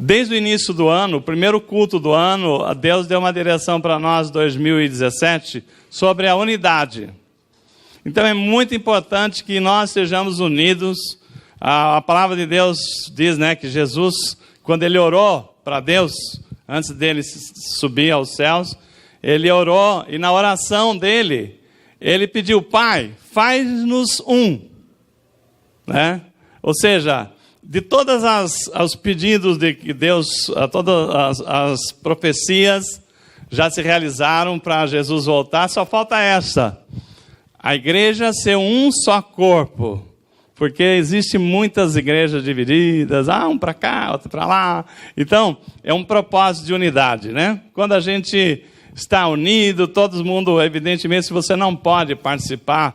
Desde o início do ano, o primeiro culto do ano, Deus deu uma direção para nós, 2017, sobre a unidade. Então é muito importante que nós sejamos unidos. A palavra de Deus diz, né, que Jesus, quando ele orou para Deus, antes dele subir aos céus, ele orou, e na oração dele, ele pediu: Pai, faz-nos um. Né? Ou seja, de todas os pedidos de Deus, todas as profecias já se realizaram para Jesus voltar, só falta essa: a igreja ser um só corpo. Porque existem muitas igrejas divididas, um para cá, outro para lá. Então, é um propósito de unidade, né? Quando a gente está unido, todo mundo, evidentemente, se você não pode participar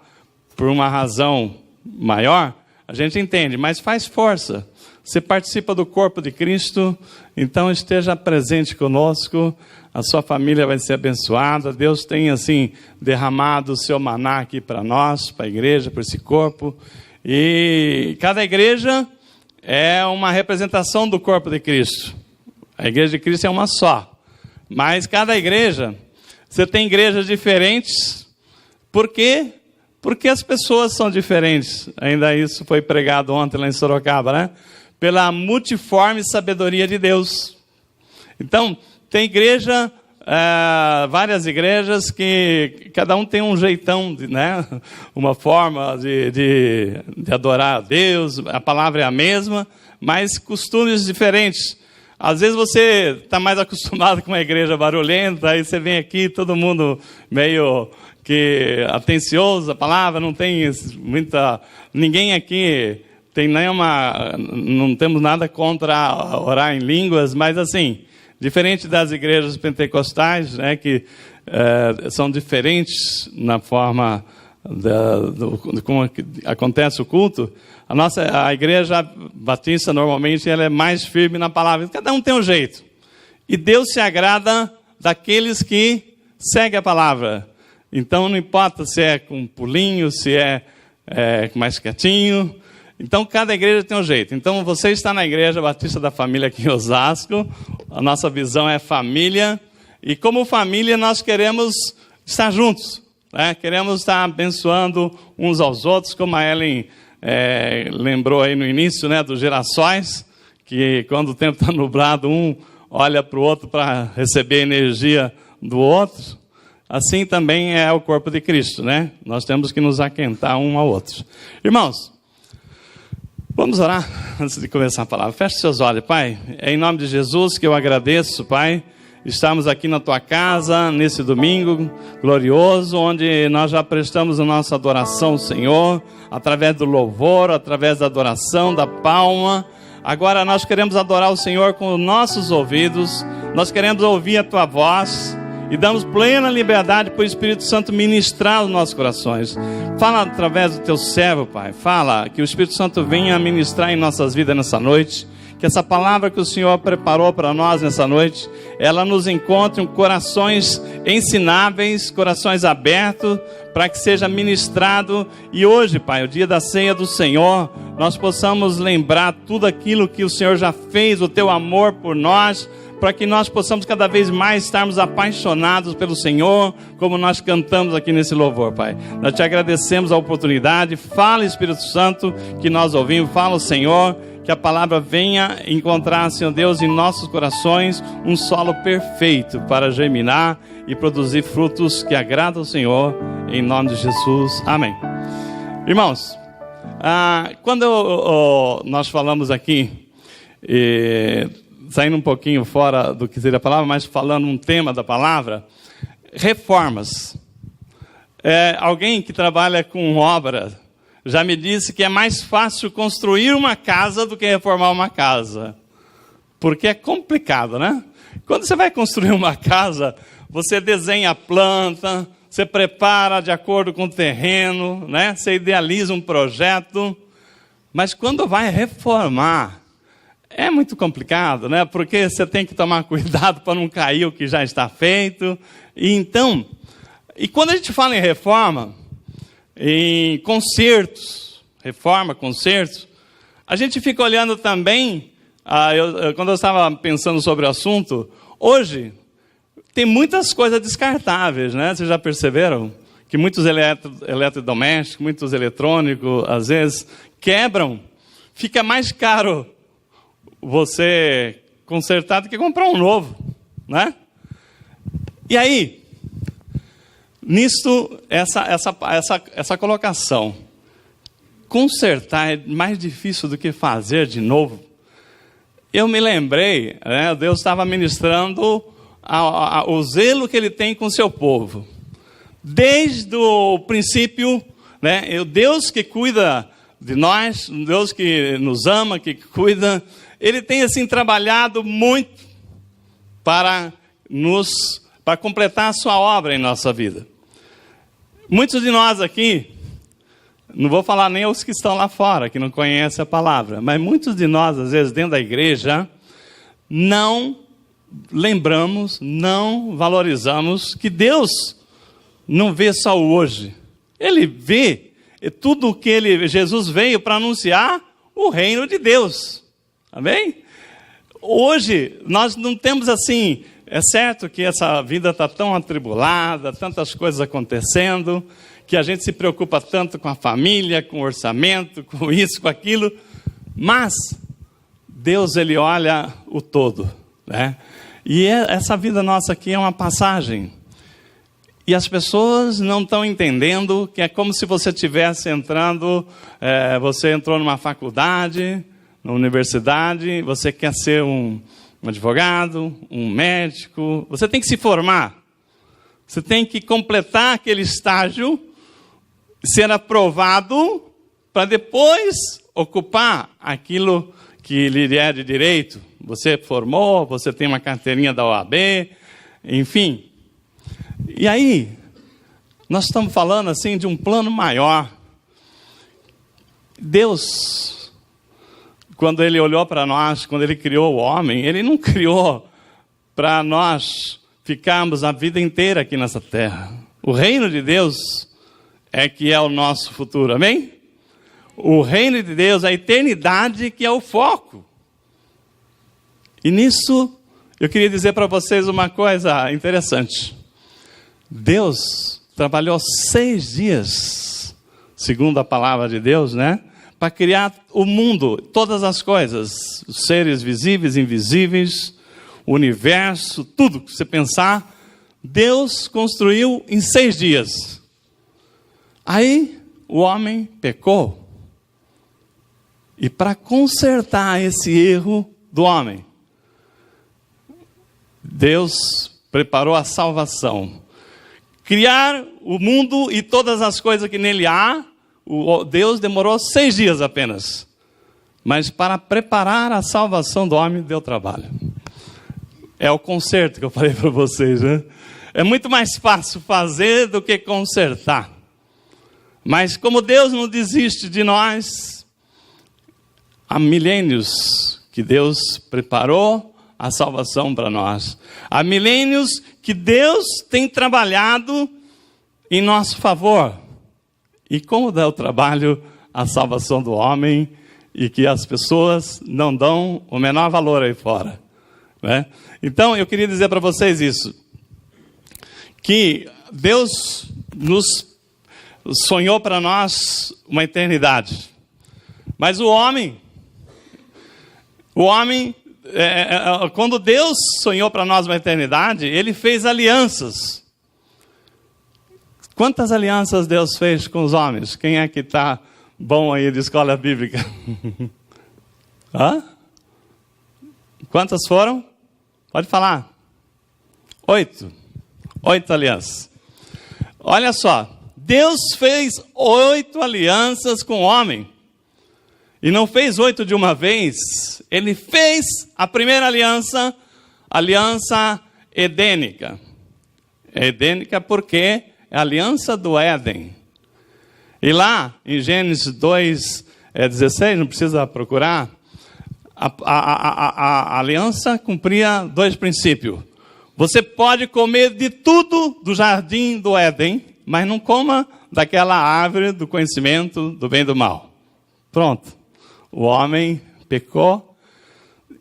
por uma razão maior, a gente entende, mas faz força. Você participa do corpo de Cristo, então esteja presente conosco, a sua família vai ser abençoada. Deus tem, assim, derramado o seu maná aqui para nós, para a igreja, para esse corpo. E cada igreja é uma representação do corpo de Cristo. A igreja de Cristo é uma só. Mas cada igreja, você tem igrejas diferentes. Por quê? Porque as pessoas são diferentes. Ainda isso foi pregado ontem lá em Sorocaba, né? Pela multiforme sabedoria de Deus. Então, tem igreja, várias igrejas que cada um tem um jeitão, né? Uma forma de adorar a Deus, a palavra é a mesma, mas costumes diferentes. Às vezes você está mais acostumado com uma igreja barulhenta, aí você vem aqui, todo mundo meio que atencioso, a palavra não tem muita... Ninguém aqui tem nenhuma... Não temos nada contra orar em línguas, mas assim... Diferente das igrejas pentecostais, né, que são diferentes na forma de como acontece o culto, a igreja batista normalmente ela é mais firme na palavra. Cada um tem um jeito. E Deus se agrada daqueles que seguem a palavra. Então não importa se é com pulinho, se é mais quietinho. Então, cada igreja tem um jeito. Então, você está na Igreja Batista da Família aqui em Osasco. A nossa visão é família. E como família, nós queremos estar juntos. Né? Queremos estar abençoando uns aos outros, como a Ellen lembrou aí no início, né, dos girassóis, que quando o tempo está nublado, um olha para o outro para receber energia do outro. Assim também é o corpo de Cristo, né? Nós temos que nos aquentar um ao outro. Irmãos, vamos orar antes de começar a palavra. Feche seus olhos, Pai. É em nome de Jesus que eu agradeço, Pai. Estamos aqui na Tua casa, nesse domingo glorioso, onde nós já prestamos a nossa adoração ao Senhor, através do louvor, através da adoração, da palma. Agora nós queremos adorar o Senhor com os nossos ouvidos. Nós queremos ouvir a Tua voz. E damos plena liberdade para o Espírito Santo ministrar os nossos corações. Fala através do Teu servo, Pai. Fala que o Espírito Santo venha ministrar em nossas vidas nessa noite. Que essa palavra que o Senhor preparou para nós nessa noite, ela nos encontre corações ensináveis, corações abertos, para que seja ministrado. E hoje, Pai, o dia da ceia do Senhor, nós possamos lembrar tudo aquilo que o Senhor já fez, o Teu amor por nós, para que nós possamos cada vez mais estarmos apaixonados pelo Senhor, como nós cantamos aqui nesse louvor, Pai. Nós Te agradecemos a oportunidade. Fala, Espírito Santo, que nós ouvimos. Fala, Senhor, que a palavra venha encontrar, Senhor Deus, em nossos corações um solo perfeito para germinar e produzir frutos que agradam ao Senhor, em nome de Jesus. Amém. Irmãos, quando nós falamos aqui, saindo um pouquinho fora do que seria a palavra, mas falando um tema da palavra, reformas. Alguém que trabalha com obra já me disse que é mais fácil construir uma casa do que reformar uma casa. Porque é complicado, né? Quando você vai construir uma casa, você desenha a planta, você prepara de acordo com o terreno, né? Você idealiza um projeto. Mas quando vai reformar, é muito complicado, né? Porque você tem que tomar cuidado para não cair o que já está feito. E quando a gente fala em reforma, em concertos, reforma, concertos, a gente fica olhando também quando eu estava pensando sobre o assunto, hoje tem muitas coisas descartáveis, né? Vocês já perceberam? Que muitos eletrodomésticos, muitos eletrônicos, às vezes, quebram. Fica mais caro você consertar do que comprar um novo, né? E aí, nisto, essa colocação, consertar é mais difícil do que fazer de novo. Eu me lembrei, né, Deus estava ministrando o zelo que Ele tem com o seu povo. Desde o princípio, né, o Deus que cuida de nós, um Deus que nos ama, que cuida, Ele tem assim trabalhado muito para completar a sua obra em nossa vida. Muitos de nós aqui, não vou falar nem os que estão lá fora, que não conhecem a palavra, mas muitos de nós, às vezes, dentro da igreja, não lembramos, não valorizamos que Deus não vê só o hoje. Ele vê tudo o que Jesus veio para anunciar o reino de Deus. Amém? Hoje, nós não temos assim, é certo que essa vida está tão atribulada, tantas coisas acontecendo, que a gente se preocupa tanto com a família, com o orçamento, com isso, com aquilo, mas Deus, Ele olha o todo, né? E essa vida nossa aqui é uma passagem. E as pessoas não estão entendendo que é como se você estivesse entrando, você entrou numa faculdade, na universidade, você quer ser um advogado, um médico, você tem que se formar. Você tem que completar aquele estágio, ser aprovado, para depois ocupar aquilo que lhe é de direito. Você formou, você tem uma carteirinha da OAB, enfim. E aí, nós estamos falando assim de um plano maior. Deus, quando Ele olhou para nós, quando Ele criou o homem, Ele não criou para nós ficarmos a vida inteira aqui nessa terra. O reino de Deus é que é o nosso futuro, amém? O reino de Deus, a eternidade que é o foco. E nisso, eu queria dizer para vocês uma coisa interessante. Deus trabalhou 6 dias, segundo a palavra de Deus, né? Para criar o mundo, todas as coisas, os seres visíveis, invisíveis, o universo, tudo que você pensar, Deus construiu em 6 dias. Aí o homem pecou. E para consertar esse erro do homem, Deus preparou a salvação. Criar o mundo e todas as coisas que nele há, Deus demorou 6 dias apenas. Mas para preparar a salvação do homem, deu trabalho. É o conserto que eu falei para vocês, né? É muito mais fácil fazer do que consertar. Mas como Deus não desiste de nós, há milênios que Deus preparou a salvação para nós. Há milênios que Deus tem trabalhado em nosso favor. E como dá o trabalho a salvação do homem e que as pessoas não dão o menor valor aí fora, né? Então, eu queria dizer para vocês isso, que Deus nos sonhou para nós uma eternidade. Mas o homem, quando Deus sonhou para nós uma eternidade, Ele fez alianças. Quantas alianças Deus fez com os homens? Quem é que está bom aí de escola bíblica? Hã? Quantas foram? Pode falar. 8. 8 alianças. Olha só, Deus fez 8 alianças com o homem. E não fez 8 de uma vez. Ele fez a primeira aliança, aliança edênica. Edênica porque é a aliança do Éden. E lá, em Gênesis 2:16, não precisa procurar, a aliança cumpria 2 princípios. Você pode comer de tudo do jardim do Éden, mas não coma daquela árvore do conhecimento do bem e do mal. Pronto. O homem pecou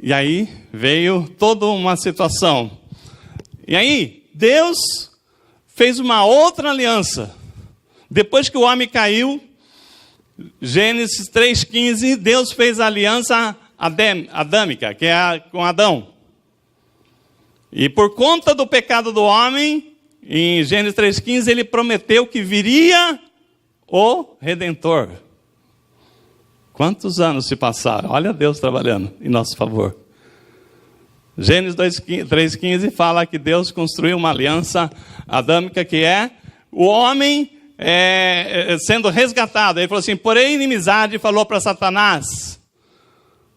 E aí veio toda uma situação. E aí Deus fez uma outra aliança. Depois que o homem caiu, Gênesis 3,15, Deus fez a aliança adâmica, que é com Adão. E por conta do pecado do homem, em Gênesis 3,15, ele prometeu que viria o Redentor. Quantos anos se passaram? Olha Deus trabalhando em nosso favor. Gênesis 3,15 fala que Deus construiu uma aliança adâmica, que é o homem sendo resgatado. Ele falou assim, porém inimizade, falou para Satanás.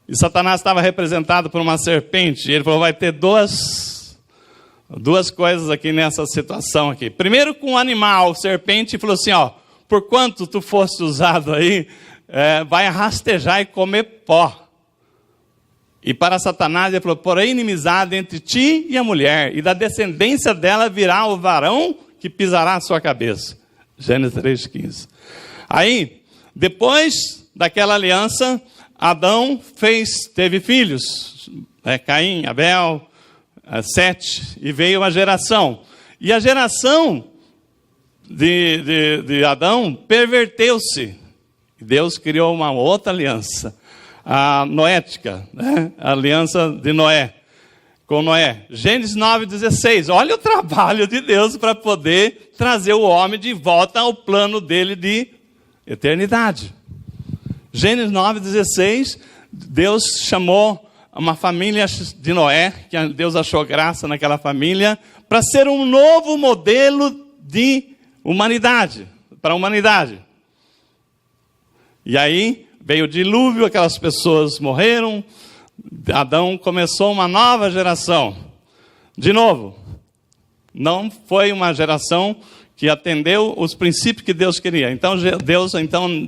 E Satanás estava representado por uma serpente. E ele falou, vai ter duas coisas aqui nessa situação aqui. Primeiro com o animal, serpente, falou assim, ó, por quanto tu foste usado aí, vai rastejar e comer pó. E para Satanás ele falou, porém inimizade entre ti e a mulher, e da descendência dela virá o varão que pisará a sua cabeça. Gênesis 3,15. Aí, depois daquela aliança, Adão teve filhos, Caim, Abel, Sete, e veio uma geração. E a geração de Adão perverteu-se. Deus criou uma outra aliança, a noética, a aliança de Noé, com Noé. Gênesis 9,16. Olha o trabalho de Deus para poder trazer o homem de volta ao plano dele de eternidade. Gênesis 9,16, Deus chamou uma família de Noé, que Deus achou graça naquela família, para ser um novo modelo de humanidade, para a humanidade. E aí veio o dilúvio, aquelas pessoas morreram, Adão começou uma nova geração. De novo, não foi uma geração que atendeu os princípios que Deus queria. Então Deus,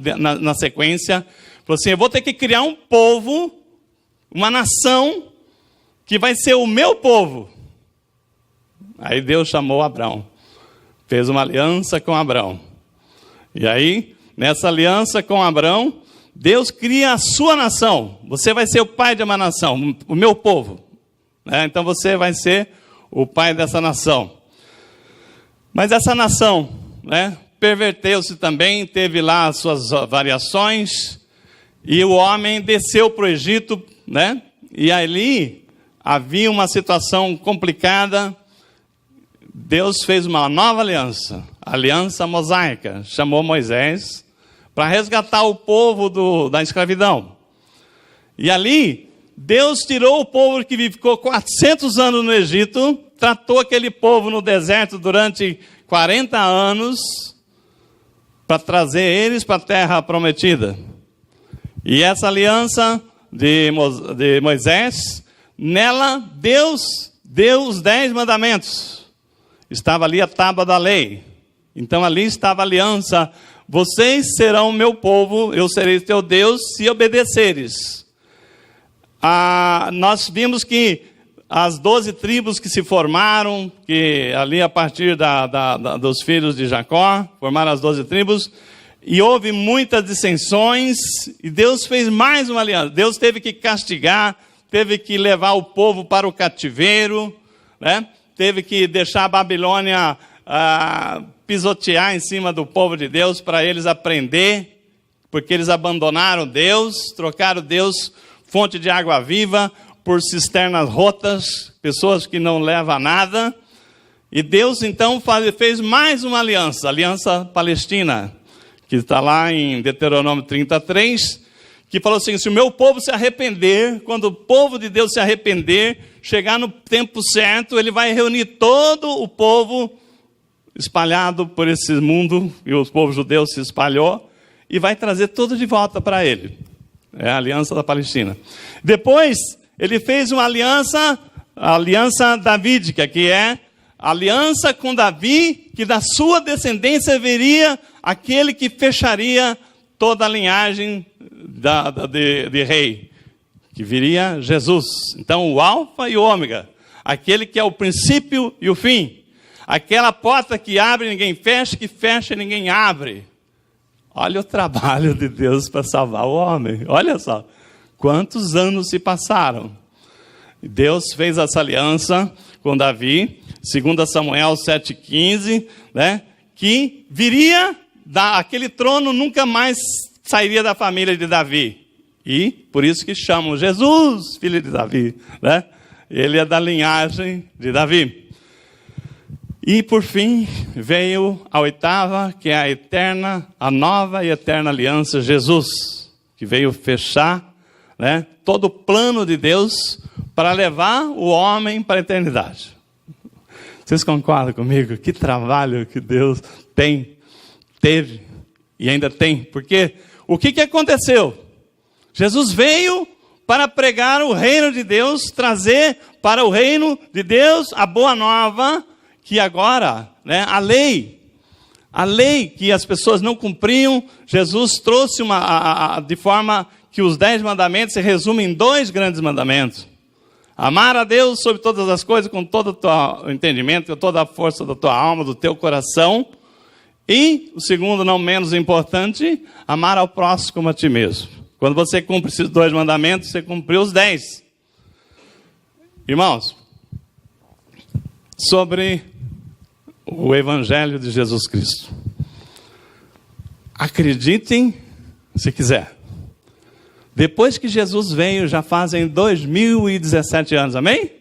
na sequência, falou assim, eu vou ter que criar um povo, uma nação, que vai ser o meu povo. Aí Deus chamou Abrão, fez uma aliança com Abrão. E aí, nessa aliança com Abrão, Deus cria a sua nação. Você vai ser o pai de uma nação, o meu povo. Então você vai ser o pai dessa nação. Mas essa nação, perverteu-se também, teve lá as suas variações, e o homem desceu para o Egito, e ali havia uma situação complicada. Deus fez uma nova aliança, a aliança mosaica, chamou Moisés para resgatar o povo da escravidão. E ali, Deus tirou o povo que ficou 400 anos no Egito, tratou aquele povo no deserto durante 40 anos, para trazer eles para a terra prometida. E essa aliança de Moisés, nela Deus deu os 10 mandamentos. Estava ali a tábua da lei. Então ali estava a aliança. Vocês serão meu povo, eu serei teu Deus, se obedeceres. Nós vimos que as 12 tribos que se formaram, que ali a partir dos filhos de Jacó, formaram as 12 tribos, e houve muitas dissensões, e Deus fez mais uma aliança. Deus teve que castigar, teve que levar o povo para o cativeiro, teve que deixar a Babilônia pisotear em cima do povo de Deus para eles aprender, porque eles abandonaram Deus, trocaram Deus, fonte de água viva, por cisternas rotas, pessoas que não levam a nada. E Deus então fez mais uma aliança, a aliança palestina, que está lá em Deuteronômio 33, que falou assim, se o meu povo se arrepender, quando o povo de Deus se arrepender, chegar no tempo certo, ele vai reunir todo o povo espalhado por esse mundo, e o povo judeu se espalhou, e vai trazer tudo de volta para ele. É a aliança da Palestina. Depois, ele fez uma aliança, a aliança davídica, que é a aliança com Davi, que da sua descendência viria aquele que fecharia toda a linhagem de rei, que viria Jesus. Então, o alfa e o ômega, aquele que é o princípio e o fim. Aquela porta que abre ninguém fecha, que fecha ninguém abre. Olha o trabalho de Deus para salvar o homem. Olha só, quantos anos se passaram. Deus fez essa aliança com Davi, 2 Samuel 7,15, né? Que viria aquele trono, nunca mais sairia da família de Davi. E por isso que chamam Jesus, filho de Davi, né? Ele é da linhagem de Davi. E por fim, veio a oitava, que é a nova e eterna aliança, Jesus, que veio fechar, né, todo o plano de Deus para levar o homem para a eternidade. Vocês concordam comigo? Que trabalho que Deus teve e ainda tem. Porque o que aconteceu? Jesus veio para pregar o reino de Deus, trazer para o reino de Deus a boa nova, que agora, né, a lei que as pessoas não cumpriam, Jesus trouxe de forma que os 10 mandamentos se resumem em 2 grandes mandamentos. Amar a Deus sobre todas as coisas, com todo o teu entendimento, com toda a força da tua alma, do teu coração. E o segundo, não menos importante, amar ao próximo como a ti mesmo. Quando você cumpre esses 2 mandamentos, você cumpriu os 10. Irmãos, sobre o Evangelho de Jesus Cristo. Acreditem se quiser. Depois que Jesus veio, já fazem 2017 anos, amém?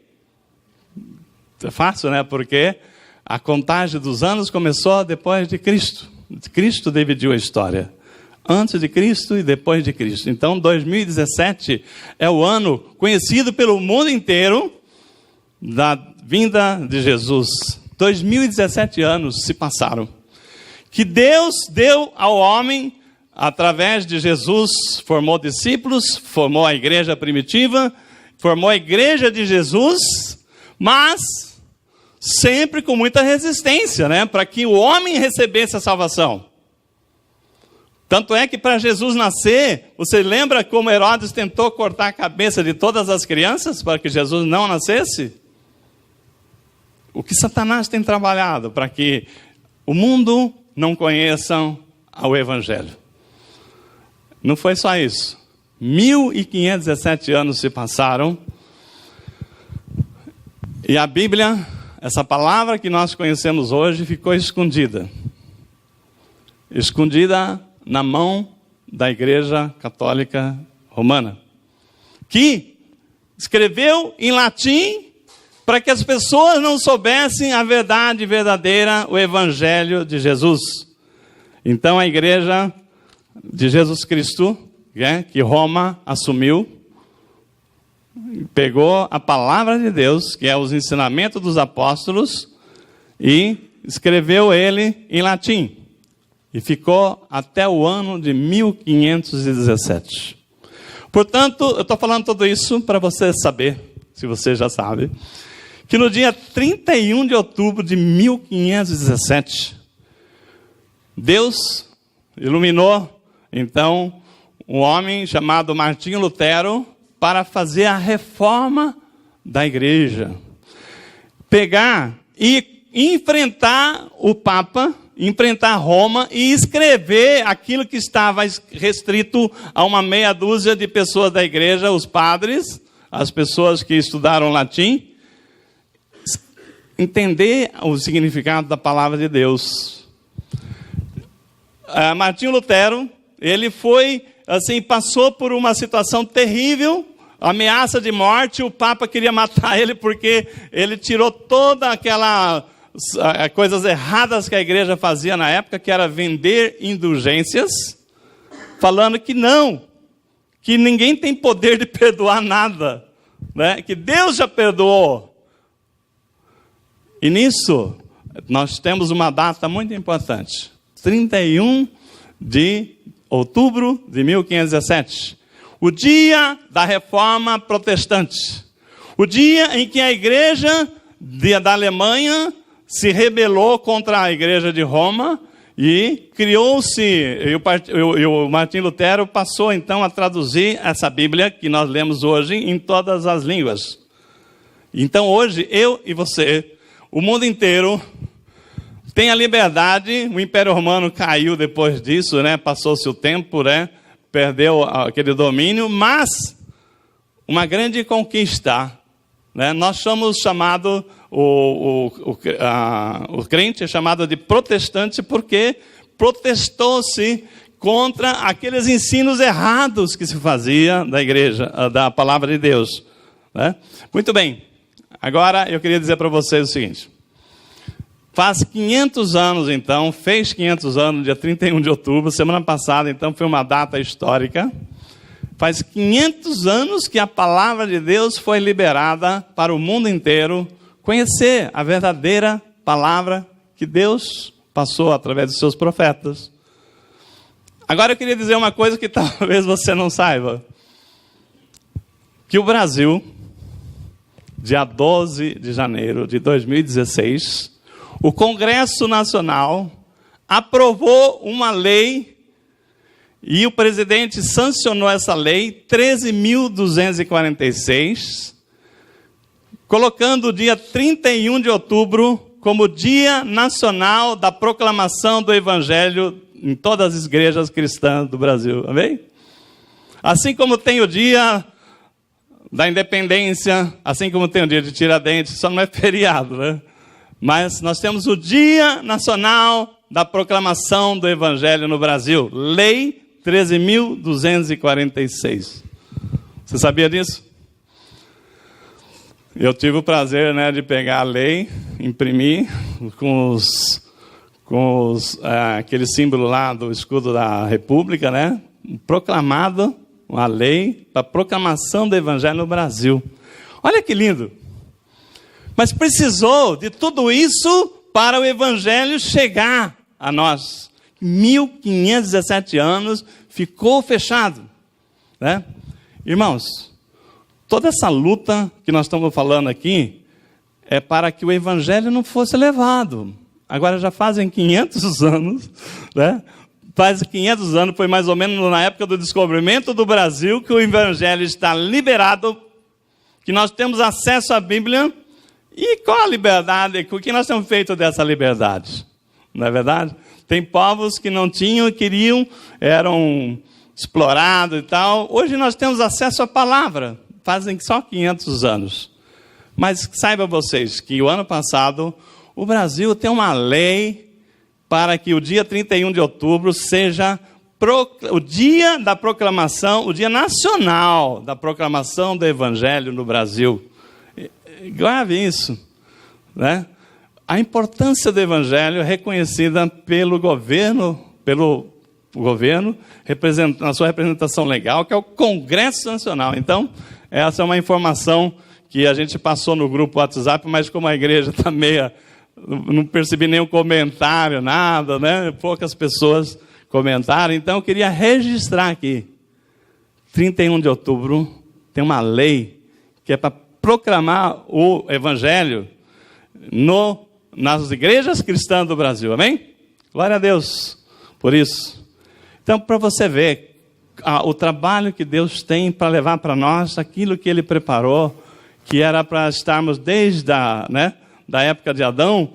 É fácil, né? Porque a contagem dos anos começou depois de Cristo. Cristo dividiu a história. Antes de Cristo e depois de Cristo. Então, 2017 é o ano conhecido pelo mundo inteiro da vinda de Jesus. 2017 anos se passaram. Que Deus deu ao homem, através de Jesus, formou discípulos, formou a igreja primitiva, formou a igreja de Jesus, mas sempre com muita resistência, né? Para que o homem recebesse a salvação. Tanto é que para Jesus nascer, você lembra como Herodes tentou cortar a cabeça de todas as crianças para que Jesus não nascesse? O que Satanás tem trabalhado para que o mundo não conheça o Evangelho. Não foi só isso. 1517 anos se passaram e a Bíblia, essa palavra que nós conhecemos hoje, ficou escondida. Escondida na mão da Igreja Católica Romana, que escreveu em latim para que as pessoas não soubessem a verdade verdadeira, o Evangelho de Jesus. Então a Igreja de Jesus Cristo, que Roma assumiu, pegou a palavra de Deus, que é os ensinamentos dos apóstolos, e escreveu ele em latim. E ficou até o ano de 1517. Portanto, eu estou falando tudo isso para você saber, se você já sabe, que no dia 31 de outubro de 1517, Deus iluminou, então, um homem chamado Martinho Lutero para fazer a reforma da igreja. Pegar e enfrentar o Papa, enfrentar Roma e escrever aquilo que estava restrito a uma meia dúzia de pessoas da igreja, os padres, as pessoas que estudaram latim, entender o significado da palavra de Deus. Martinho Lutero, ele foi, assim, passou por uma situação terrível, ameaça de morte, o Papa queria matar ele porque ele tirou toda aquela coisas erradas que a igreja fazia na época, que era vender indulgências, falando que não, que ninguém tem poder de perdoar nada, né? Que Deus já perdoou. E nisso, nós temos uma data muito importante, 31 de outubro de 1517, o dia da reforma protestante, o dia em que a igreja da Alemanha se rebelou contra a igreja de Roma e criou-se, e o Martinho Lutero passou então a traduzir essa Bíblia que nós lemos hoje em todas as línguas. Então hoje, eu e você, o mundo inteiro tem a liberdade. O Império Romano caiu depois disso, né? Passou-se o tempo, né? Perdeu aquele domínio, mas uma grande conquista né? Nós somos chamados, o crente é chamado de protestante porque protestou-se contra aqueles ensinos errados que se fazia da igreja, da palavra de Deus, né? Muito bem, agora eu queria dizer para vocês o seguinte: faz 500 anos então, fez 500 anos, dia 31 de outubro, semana passada, então foi uma data histórica. Faz 500 anos que a palavra de Deus foi liberada para o mundo inteiro conhecer a verdadeira palavra que Deus passou através dos seus profetas. Agora eu queria dizer uma coisa que talvez você não saiba. Que o Brasil, dia 12 de janeiro de 2016, o Congresso Nacional aprovou uma lei e o presidente sancionou essa lei, 13.246, colocando o dia 31 de outubro como Dia Nacional da Proclamação do Evangelho em todas as igrejas cristãs do Brasil. Amém? Assim como tem o dia da independência, assim como tem o dia de Tiradentes, só não é feriado, né? Mas nós temos o Dia Nacional da Proclamação do Evangelho no Brasil. Lei 13.246. Você sabia disso? Eu tive o prazer, né, de pegar a lei, imprimir com aquele símbolo lá do escudo da República, né? Proclamado uma lei para a proclamação do Evangelho no Brasil. Olha que lindo! Mas precisou de tudo isso para o Evangelho chegar a nós. 1517 anos ficou fechado, né? Irmãos, toda essa luta que nós estamos falando aqui é para que o Evangelho não fosse levado. Agora já fazem 500 anos, né? Faz 500 anos, foi mais ou menos na época do descobrimento do Brasil, que o Evangelho está liberado, que nós temos acesso à Bíblia. E qual a liberdade? O que nós temos feito dessa liberdade? Não é verdade? Tem povos que não tinham e queriam, eram explorados e tal. Hoje nós temos acesso à palavra, fazem só 500 anos. Mas saiba vocês que o ano passado, o Brasil tem uma lei para que o dia 31 de outubro seja o dia da proclamação, o dia nacional da proclamação do Evangelho no Brasil. Grave isso, né? A importância do Evangelho é reconhecida pelo governo, na sua representação legal, que é o Congresso Nacional. Então, essa é uma informação que a gente passou no grupo WhatsApp, mas como a igreja está meia, não percebi nenhum comentário, nada, né? Poucas pessoas comentaram, então eu queria registrar aqui. 31 de outubro tem uma lei que é para proclamar o Evangelho nas igrejas cristãs do Brasil, amém? Glória a Deus por isso. Então, para você ver o trabalho que Deus tem para levar para nós aquilo que Ele preparou, que era para estarmos desde da época de Adão,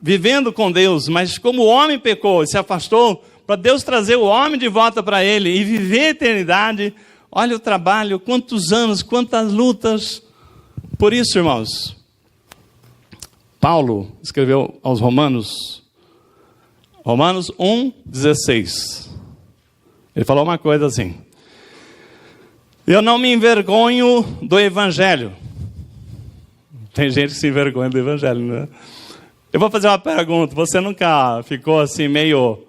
vivendo com Deus, mas como o homem pecou e se afastou, para Deus trazer o homem de volta para Ele e viver a eternidade. Olha o trabalho, quantos anos, quantas lutas. Por isso, irmãos, Paulo escreveu aos Romanos 1:16. Ele falou uma coisa assim: eu não me envergonho do Evangelho. Tem gente que se envergonha do Evangelho, né? Eu vou fazer uma pergunta. Você nunca ficou assim meio,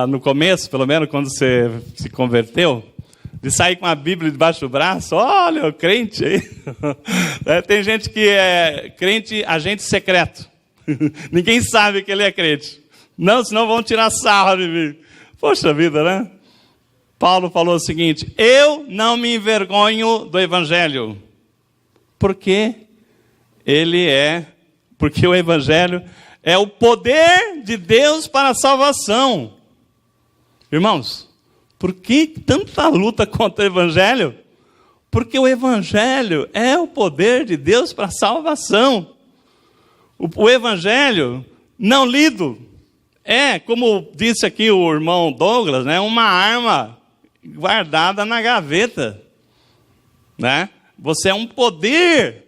no começo, pelo menos quando você se converteu, de sair com a Bíblia debaixo do braço? Olha, o crente aí. Tem gente que é crente, agente secreto. Ninguém sabe que ele é crente. Não, senão vão tirar sarro de mim. Poxa vida, né? Paulo falou o seguinte: eu não me envergonho do Evangelho. Porque o Evangelho é o poder de Deus para a salvação. Irmãos, por que tanta luta contra o Evangelho? Porque o Evangelho é o poder de Deus para a salvação. O Evangelho não lido é, como disse aqui o irmão Douglas, né, uma arma guardada na gaveta, né? Você é um poder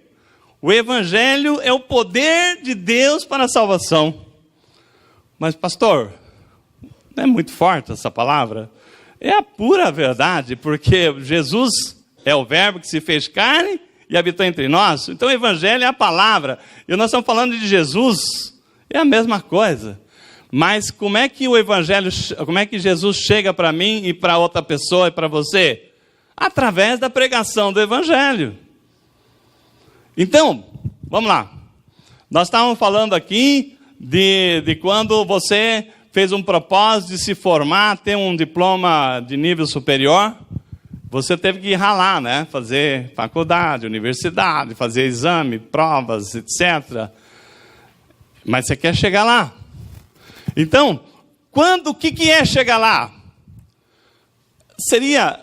O Evangelho é o poder de Deus para a salvação. Mas, pastor, não é muito forte essa palavra? É a pura verdade, porque Jesus é o verbo que se fez carne e habitou entre nós. Então o Evangelho é a palavra. E nós estamos falando de Jesus, é a mesma coisa. Mas como é que o Evangelho, como é que Jesus chega para mim e para outra pessoa e para você? Através da pregação do Evangelho. Então, vamos lá. Nós estávamos falando aqui de quando você fez um propósito de se formar, ter um diploma de nível superior, você teve que ralar, né? Fazer faculdade, universidade, fazer exame, provas, etc. Mas você quer chegar lá. Então, o que é chegar lá? Seria,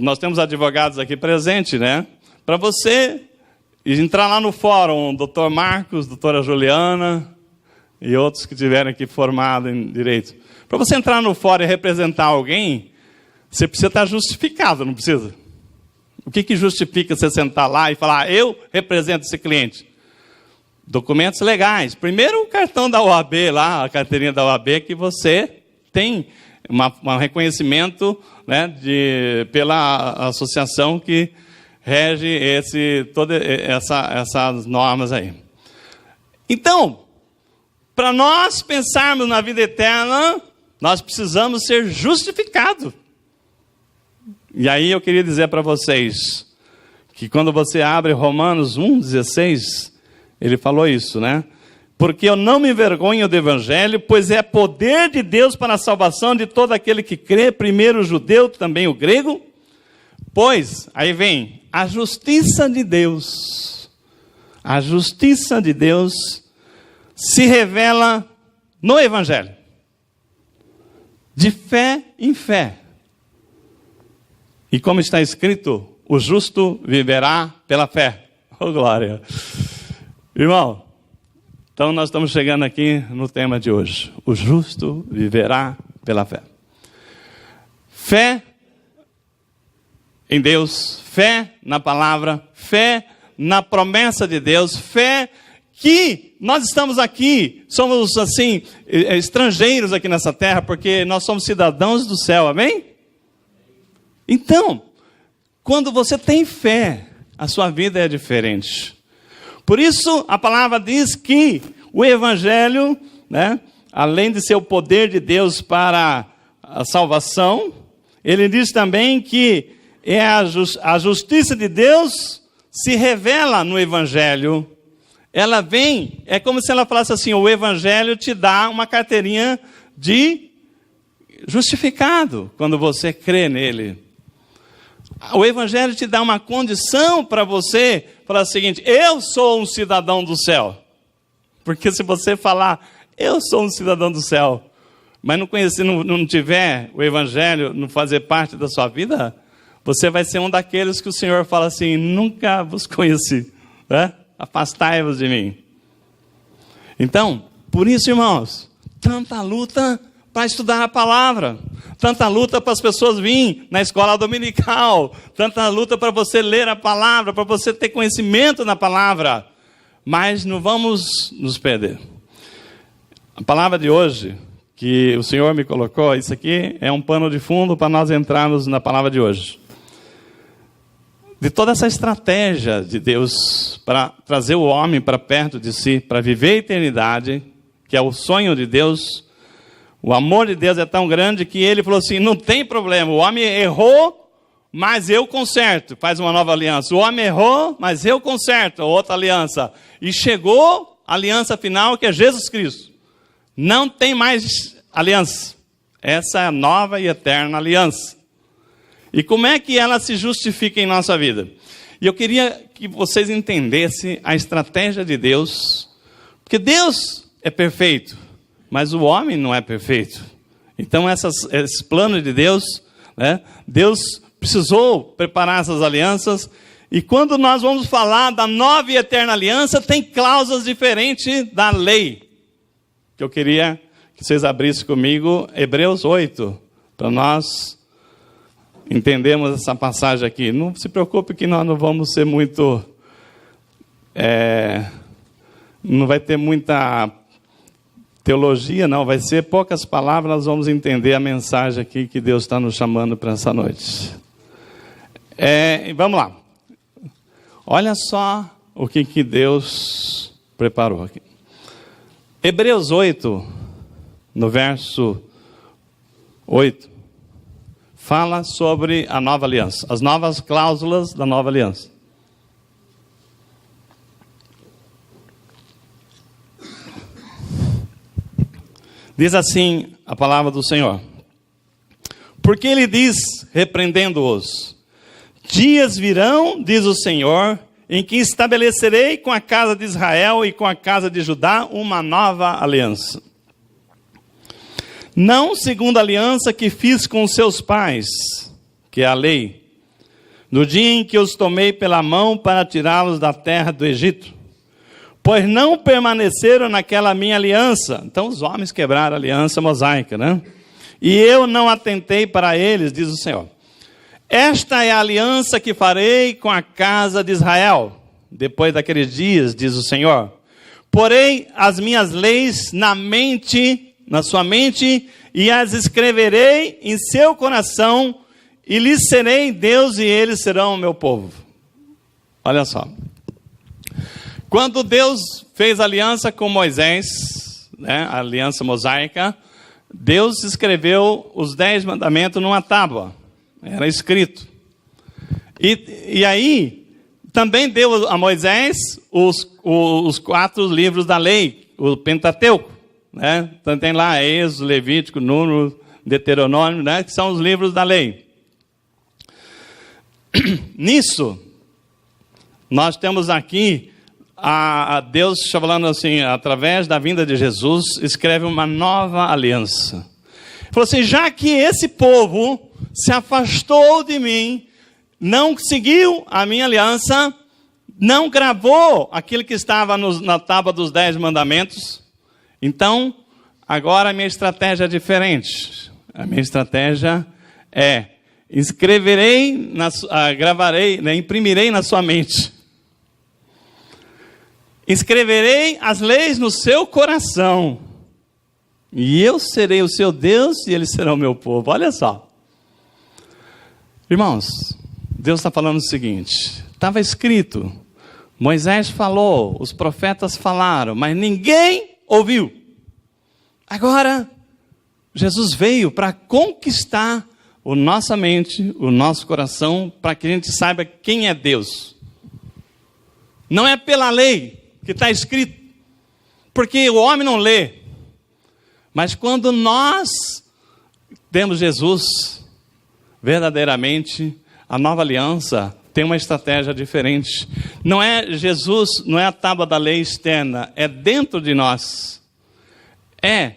nós temos advogados aqui presentes, né? Para você entrar lá no fórum, doutor Marcos, doutora Juliana e outros que tiverem aqui formado em direito. Para você entrar no fórum e representar alguém, você precisa estar justificado, não precisa? O que justifica você sentar lá e falar, eu represento esse cliente? Documentos legais. Primeiro, o cartão da OAB lá, a carteirinha da OAB, que você tem um reconhecimento, né, pela associação que rege todas essas normas aí. Então, para nós pensarmos na vida eterna, nós precisamos ser justificados. E aí eu queria dizer para vocês, que quando você abre Romanos 1,16, ele falou isso, né? Porque eu não me envergonho do Evangelho, pois é poder de Deus para a salvação de todo aquele que crê, primeiro o judeu, também o grego. Pois, aí vem, a justiça de Deus. A justiça de Deus se revela no Evangelho. De fé em fé. E como está escrito, o justo viverá pela fé. Oh, glória! Irmão, então nós estamos chegando aqui no tema de hoje. O justo viverá pela fé. Fé em Deus, fé na palavra, fé na promessa de Deus, fé que nós estamos aqui, somos assim, estrangeiros aqui nessa terra, porque nós somos cidadãos do céu, amém? Então, quando você tem fé, a sua vida é diferente. Por isso, a palavra diz que o Evangelho, né, além de ser o poder de Deus para a salvação, ele diz também que a justiça de Deus se revela no Evangelho. Ela vem, é como se ela falasse assim, o Evangelho te dá uma carteirinha de justificado, quando você crê nele. O Evangelho te dá uma condição para você falar o seguinte, eu sou um cidadão do céu. Porque se você falar, eu sou um cidadão do céu, mas não tiver o Evangelho, não fazer parte da sua vida, você vai ser um daqueles que o Senhor fala assim, nunca vos conheci, né? Afastai-vos de mim. Então, por isso, irmãos, tanta luta para estudar a palavra, tanta luta para as pessoas virem na escola dominical, tanta luta para você ler a palavra, para você ter conhecimento na palavra, mas não vamos nos perder. A palavra de hoje, que o Senhor me colocou, isso aqui é um pano de fundo para nós entrarmos na palavra de hoje. De toda essa estratégia de Deus para trazer o homem para perto de si, para viver a eternidade, que é o sonho de Deus, o amor de Deus é tão grande que ele falou assim, não tem problema, o homem errou, mas eu conserto, faz uma nova aliança. O homem errou, mas eu conserto, outra aliança. E chegou a aliança final, que é Jesus Cristo. Não tem mais aliança. Essa é a nova e eterna aliança. E como é que ela se justifica em nossa vida? E eu queria que vocês entendessem a estratégia de Deus, porque Deus é perfeito, mas o homem não é perfeito. Então esse plano de Deus, né, Deus precisou preparar essas alianças, e quando nós vamos falar da nova e eterna aliança, tem cláusulas diferentes da lei, que eu queria que vocês abrissem comigo, Hebreus 8, para nós entendemos essa passagem aqui. Não se preocupe que nós não vamos ser muito Não vai ter muita teologia, não. Vai ser poucas palavras, nós vamos entender a mensagem aqui que Deus está nos chamando para essa noite. Vamos lá. Olha só o que Deus preparou aqui. Hebreus 8, no verso 8, fala sobre a nova aliança, as novas cláusulas da nova aliança. Diz assim a palavra do Senhor: porque ele diz, repreendendo-os: dias virão, diz o Senhor, em que estabelecerei com a casa de Israel e com a casa de Judá uma nova aliança. Não segundo a aliança que fiz com os seus pais, que é a lei, no dia em que os tomei pela mão para tirá-los da terra do Egito, pois não permaneceram naquela minha aliança. Então os homens quebraram a aliança mosaica, né? E eu não atentei para eles, diz o Senhor. Esta é a aliança que farei com a casa de Israel, depois daqueles dias, diz o Senhor. Porei as minhas leis na sua mente, e as escreverei em seu coração, e lhes serei Deus, e eles serão o meu povo. Olha só. Quando Deus fez aliança com Moisés, né, a aliança mosaica, Deus escreveu os 10 mandamentos numa tábua. Era escrito. E aí, também deu a Moisés os 4 livros da lei, o Pentateuco. Né? Então tem lá Êxodo, Levítico, Número, Deuteronômio, né? Que são os livros da lei. Nisso, nós temos aqui a Deus falando assim, através da vinda de Jesus, escreve uma nova aliança. Ele falou assim: já que esse povo se afastou de mim, não seguiu a minha aliança, não gravou aquilo que estava na tábua dos 10 mandamentos, então agora a minha estratégia é diferente. A minha estratégia é: escreverei, gravarei, né, imprimirei na sua mente. Escreverei as leis no seu coração, e eu serei o seu Deus, e eles serão o meu povo. Olha só. Irmãos, Deus está falando o seguinte: estava escrito, Moisés falou, os profetas falaram, mas ninguém ouviu. Agora, Jesus veio para conquistar a nossa mente, o nosso coração, para que a gente saiba quem é Deus. Não é pela lei que está escrito, porque o homem não lê. Mas quando nós temos Jesus, verdadeiramente, a nova aliança tem uma estratégia diferente. Não é Jesus, não é a tábua da lei externa, é dentro de nós. É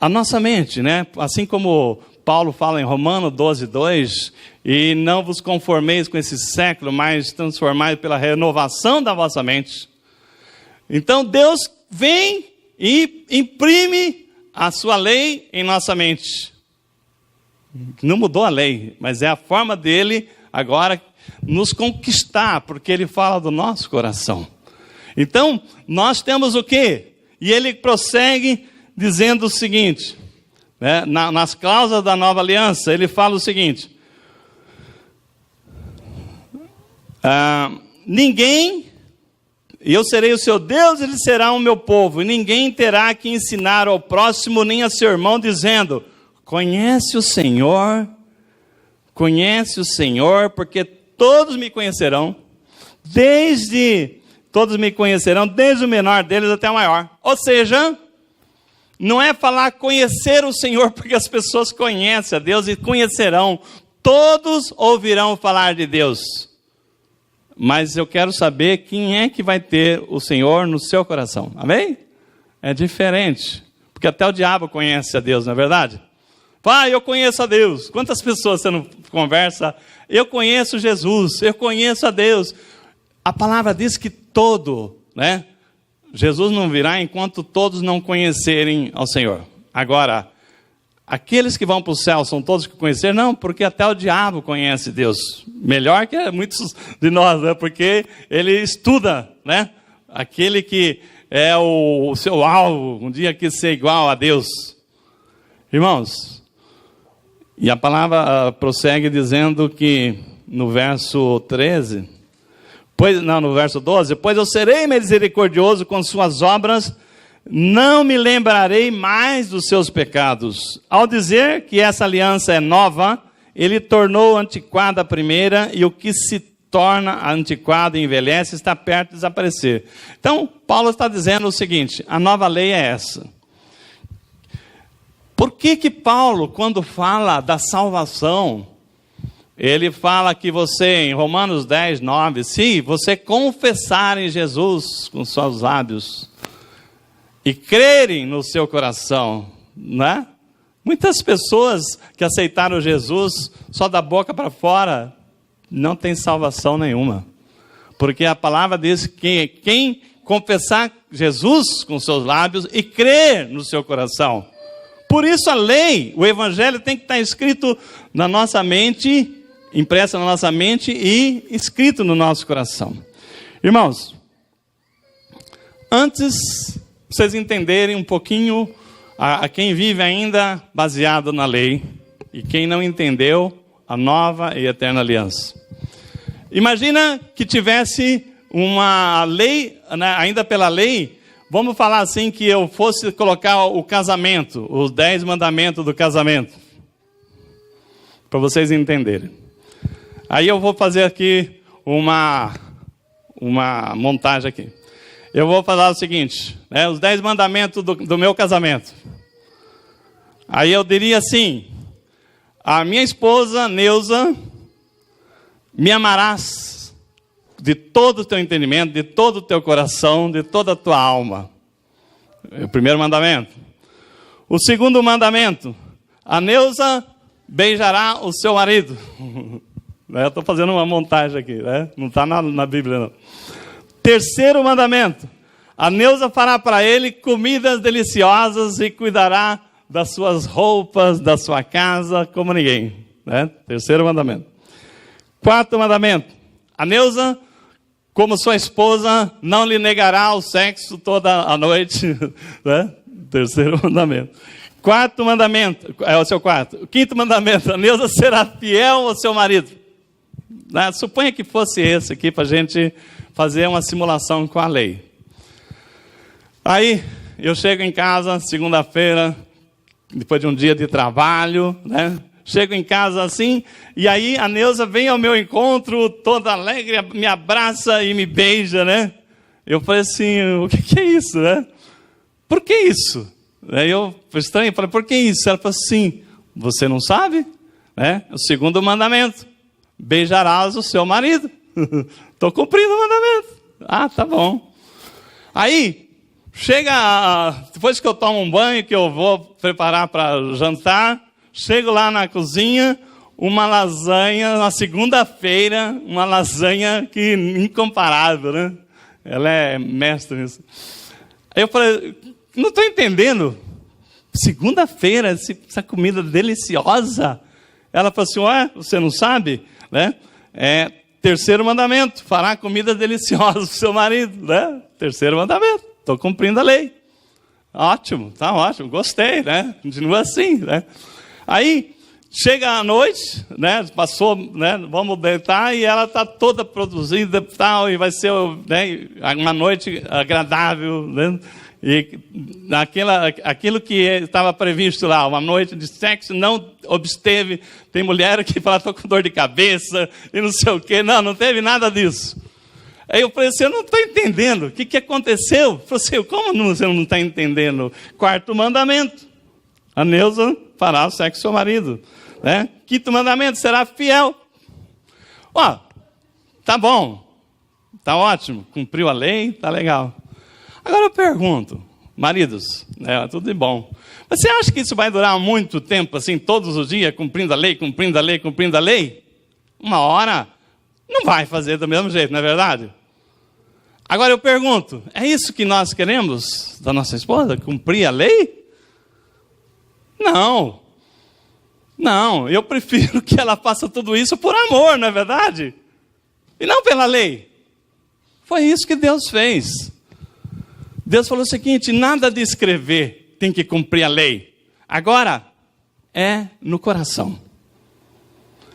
a nossa mente, né? Assim como Paulo fala em Romanos 12:2, e não vos conformeis com esse século, mas transformai pela renovação da vossa mente. Então Deus vem e imprime a sua lei em nossa mente. Não mudou a lei, mas é a forma dele agora nos conquistar, porque ele fala do nosso coração. Então, nós temos o quê? E ele prossegue dizendo o seguinte, né, nas cláusulas da nova aliança, ele fala o seguinte: e eu serei o seu Deus, ele será o meu povo, e ninguém terá que ensinar ao próximo nem a seu irmão, dizendo: conhece o Senhor, porque todos me conhecerão, desde o menor deles até o maior. Ou seja, não é falar conhecer o Senhor, porque as pessoas conhecem a Deus e conhecerão, todos ouvirão falar de Deus. Mas eu quero saber quem é que vai ter o Senhor no seu coração. Amém? É diferente. Porque até o diabo conhece a Deus, não é verdade? Pai, eu conheço a Deus. Quantas pessoas você não conversa? Eu conheço Jesus, eu conheço a Deus. A palavra diz que né? Jesus não virá enquanto todos não conhecerem ao Senhor. Agora, aqueles que vão para o céu são todos que conheceram? Não, porque até o diabo conhece Deus. Melhor que muitos de nós, né? Porque ele estuda, né, aquele que é o seu alvo, um dia quis ser igual a Deus. Irmãos, e a palavra prossegue dizendo que no verso 13, no verso 12, pois eu serei misericordioso com suas obras, não me lembrarei mais dos seus pecados. Ao dizer que essa aliança é nova, ele tornou antiquada a primeira, e o que se torna antiquado e envelhece está perto de desaparecer. Então, Paulo está dizendo o seguinte: a nova lei é essa. Por que Paulo, quando fala da salvação, ele fala que você, em Romanos 10, 9, se você confessar em Jesus com seus lábios e crerem no seu coração, né? Muitas pessoas que aceitaram Jesus só da boca para fora não tem salvação nenhuma. Porque a palavra diz que quem confessar Jesus com seus lábios e crer no seu coração. Por isso a lei, o evangelho tem que estar escrito na nossa mente, impressa na nossa mente e escrito no nosso coração. Irmãos, antes vocês entenderem um pouquinho a quem vive ainda baseado na lei e quem não entendeu a nova e eterna aliança. Imagina que tivesse uma lei, né, ainda pela lei, vamos falar assim, que eu fosse colocar o casamento, os 10 mandamentos do casamento, para vocês entenderem. Aí eu vou fazer aqui uma montagem aqui. Eu vou falar o seguinte, né, os 10 mandamentos do meu casamento. Aí eu diria assim: a minha esposa, Neuza, me amarás de todo o teu entendimento, de todo o teu coração, de toda a tua alma. É o primeiro mandamento. O segundo mandamento: a Neuza beijará o seu marido. Eu estou fazendo uma montagem aqui, né? Não está na Bíblia, não. Terceiro mandamento: a Neuza fará para ele comidas deliciosas e cuidará das suas roupas, da sua casa, como ninguém, né? Terceiro mandamento. Quarto mandamento: a Neuza, como sua esposa, não lhe negará o sexo toda a noite, né? Terceiro mandamento. Quarto mandamento, é o seu quarto. O quinto mandamento: a Neuza será fiel ao seu marido. Né? Suponha que fosse esse aqui, para a gente fazer uma simulação com a lei. Aí, eu chego em casa, segunda-feira, depois de um dia de trabalho, né? Chego em casa assim, e aí a Neuza vem ao meu encontro, toda alegre, me abraça e me beija, né? Eu falei assim: o que é isso, né? Por que isso? Aí eu fui estranho, falei: por que isso? Ela falou assim: você não sabe? Né? O segundo mandamento: beijarás o seu marido. Estou cumprindo o mandamento. Ah, tá bom. Aí, depois que eu tomo um banho, que eu vou preparar para jantar, chego lá na cozinha, uma lasanha, na segunda-feira, uma lasanha que incomparável, né? Ela é mestre nisso. Aí eu falei: não estou entendendo. Segunda-feira, essa comida deliciosa. Ela falou assim: ué, você não sabe? Né? Terceiro mandamento: fará comida deliciosa para o seu marido. Né? Terceiro mandamento. Estou cumprindo a lei. Ótimo, tá ótimo, gostei, né? Continua assim, né? Aí, chega a noite, né? Passou, né? Vamos deitar, e ela está toda produzida tal, e vai ser, né, uma noite agradável, né? E aquilo que estava previsto lá, uma noite de sexo, não obsteve. Tem mulher que fala: estou com dor de cabeça e não sei o quê. Não teve nada disso. Aí eu falei assim: eu não estou entendendo. O que aconteceu? Eu falei assim: como você não está entendendo? Quarto mandamento: a Neuza fará o sexo com seu marido. Né? Quinto mandamento: será fiel. Ó, tá bom, tá ótimo, cumpriu a lei, tá legal. Agora eu pergunto, maridos, né, tudo de bom. Você acha que isso vai durar muito tempo, assim, todos os dias, cumprindo a lei, cumprindo a lei, cumprindo a lei? Uma hora não vai fazer do mesmo jeito, não é verdade? Agora eu pergunto: é isso que nós queremos da nossa esposa? Cumprir a lei? Não, eu prefiro que ela faça tudo isso por amor, não é verdade? E não pela lei. Foi isso que Deus fez. Deus falou o seguinte: nada de escrever, tem que cumprir a lei. Agora, é no coração.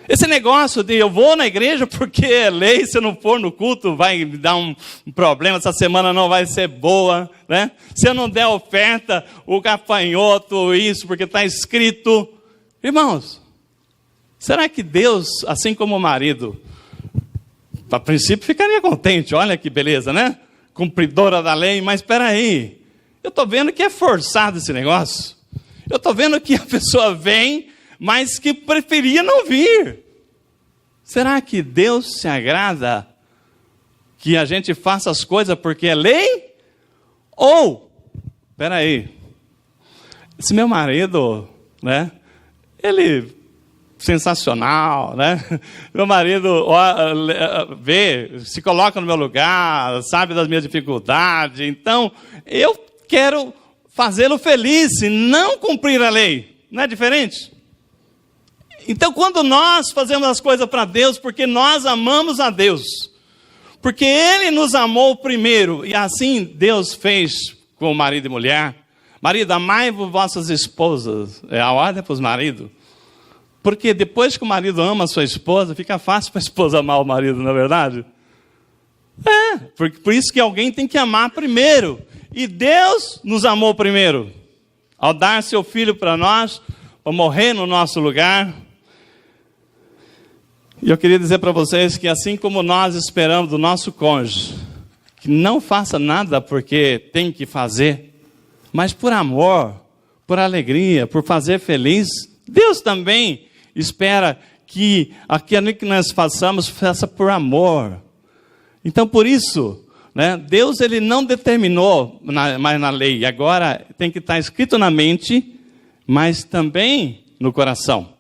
Esse negócio de eu vou na igreja porque é lei, se eu não for no culto vai me dar um problema, essa semana não vai ser boa, né? Se eu não der oferta, o gafanhoto, isso, porque está escrito. Irmãos, será que Deus, assim como o marido, a princípio ficaria contente, olha que beleza, né? Cumpridora da lei, mas espera aí, eu estou vendo que é forçado esse negócio. Eu estou vendo que a pessoa vem, mas que preferia não vir. Será que Deus se agrada que a gente faça as coisas porque é lei? Ou, espera aí, esse meu marido, né? Ele sensacional, né? Meu marido vê, se coloca no meu lugar, sabe das minhas dificuldades, então eu quero fazê-lo feliz e não cumprir a lei. Não é diferente? Então, quando nós fazemos as coisas para Deus, porque nós amamos a Deus, porque Ele nos amou primeiro, e assim Deus fez com o marido e mulher. Marido, amai vossas esposas, é a ordem para os maridos. Porque depois que o marido ama a sua esposa, fica fácil para a esposa amar o marido, não é verdade? Por isso que alguém tem que amar primeiro. E Deus nos amou primeiro, ao dar seu Filho para nós, para morrer no nosso lugar. E eu queria dizer para vocês que assim como nós esperamos do nosso cônjuge, que não faça nada porque tem que fazer, mas por amor, por alegria, por fazer feliz, Deus também espera que aquilo que nós façamos, faça por amor. Então, por isso, né, Deus ele não determinou mais na lei, agora tem que estar escrito na mente, mas também no coração.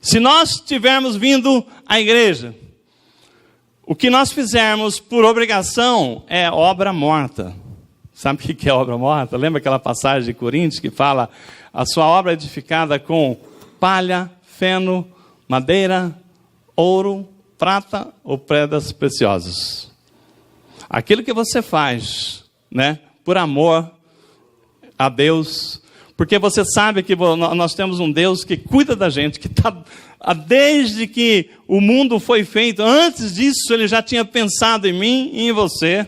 Se nós tivermos vindo à igreja, o que nós fizermos por obrigação é obra morta. Sabe o que é obra morta? Lembra aquela passagem de Coríntios que fala: a sua obra é edificada com palha, feno, madeira, ouro, prata ou pedras preciosas. Aquilo que você faz, né, por amor a Deus, porque você sabe que nós temos um Deus que cuida da gente, que está, desde que o mundo foi feito, antes disso Ele já tinha pensado em mim e em você.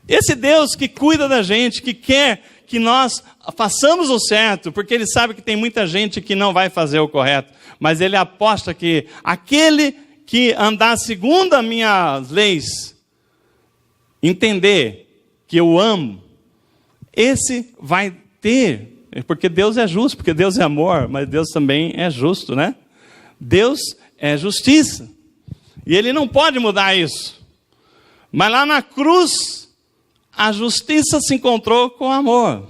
Esse Deus que cuida da gente, que quer que nós façamos o certo, porque Ele sabe que tem muita gente que não vai fazer o correto, mas Ele aposta que aquele que andar segundo as minhas leis, entender que eu amo, esse vai ter, porque Deus é justo, porque Deus é amor, mas Deus também é justo, né? Deus é justiça, e Ele não pode mudar isso. Mas lá na cruz, a justiça se encontrou com o amor.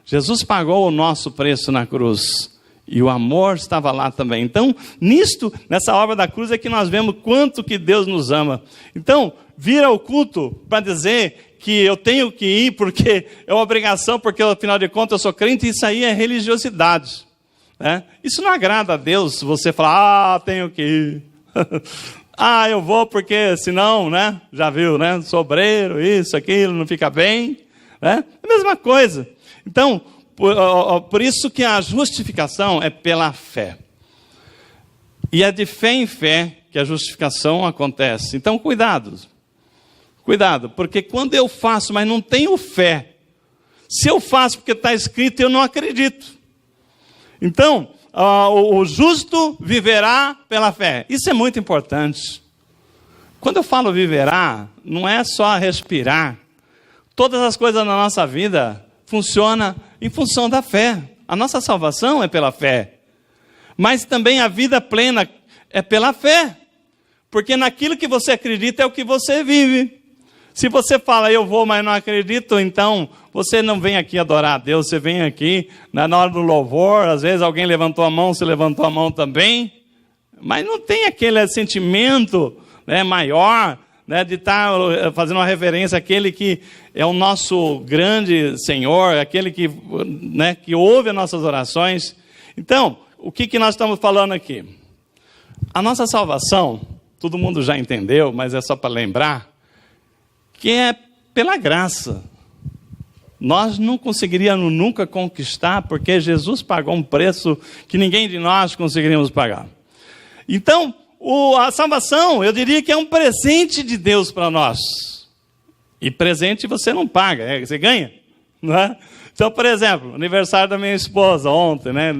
Jesus pagou o nosso preço na cruz, e o amor estava lá também. Então, nessa obra da cruz é que nós vemos quanto que Deus nos ama. Então, vir ao culto para dizer que eu tenho que ir porque é uma obrigação, porque afinal de contas eu sou crente, isso aí é religiosidade, né? Isso não agrada a Deus, você falar, tenho que ir. Eu vou porque senão, né? Já viu, né? Sobreiro, isso, aquilo, não fica bem, né? É a mesma coisa. Então, por isso que a justificação é pela fé. E é de fé em fé que a justificação acontece. Então, cuidado, porque quando eu faço, mas não tenho fé, se eu faço porque está escrito, eu não acredito. Então, o justo viverá pela fé. Isso é muito importante. Quando eu falo viverá, não é só respirar. Todas as coisas na nossa vida funcionam em função da fé. A nossa salvação é pela fé. Mas também a vida plena é pela fé. Porque naquilo que você acredita é o que você vive. Se você fala, eu vou, mas não acredito, então você não vem aqui adorar a Deus, você vem aqui na hora do louvor, às vezes alguém levantou a mão, você levantou a mão também, mas não tem aquele sentimento, né, maior, né, de estar fazendo uma reverência àquele que é o nosso grande Senhor, aquele que, né, que ouve as nossas orações. Então, o que nós estamos falando aqui? A nossa salvação, todo mundo já entendeu, mas é só para lembrar, que é pela graça. nós não conseguiríamos nunca conquistar, porque Jesus pagou um preço que ninguém de nós conseguiríamos pagar. Então, a salvação, eu diria que é um presente de Deus para nós. E presente você não paga, você ganha, não é? Então, por exemplo, aniversário da minha esposa ontem, né?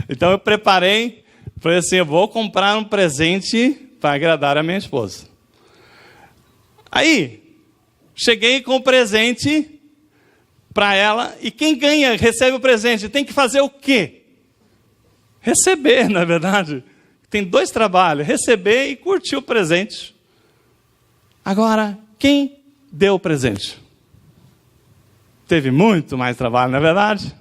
Então eu falei assim, eu vou comprar um presente para agradar a minha esposa. Aí, cheguei com o presente para ela, e quem ganha, recebe o presente, tem que fazer o quê? Receber, na verdade. Tem 2 trabalhos, receber e curtir o presente. Agora, quem deu o presente? Teve muito mais trabalho, não é verdade?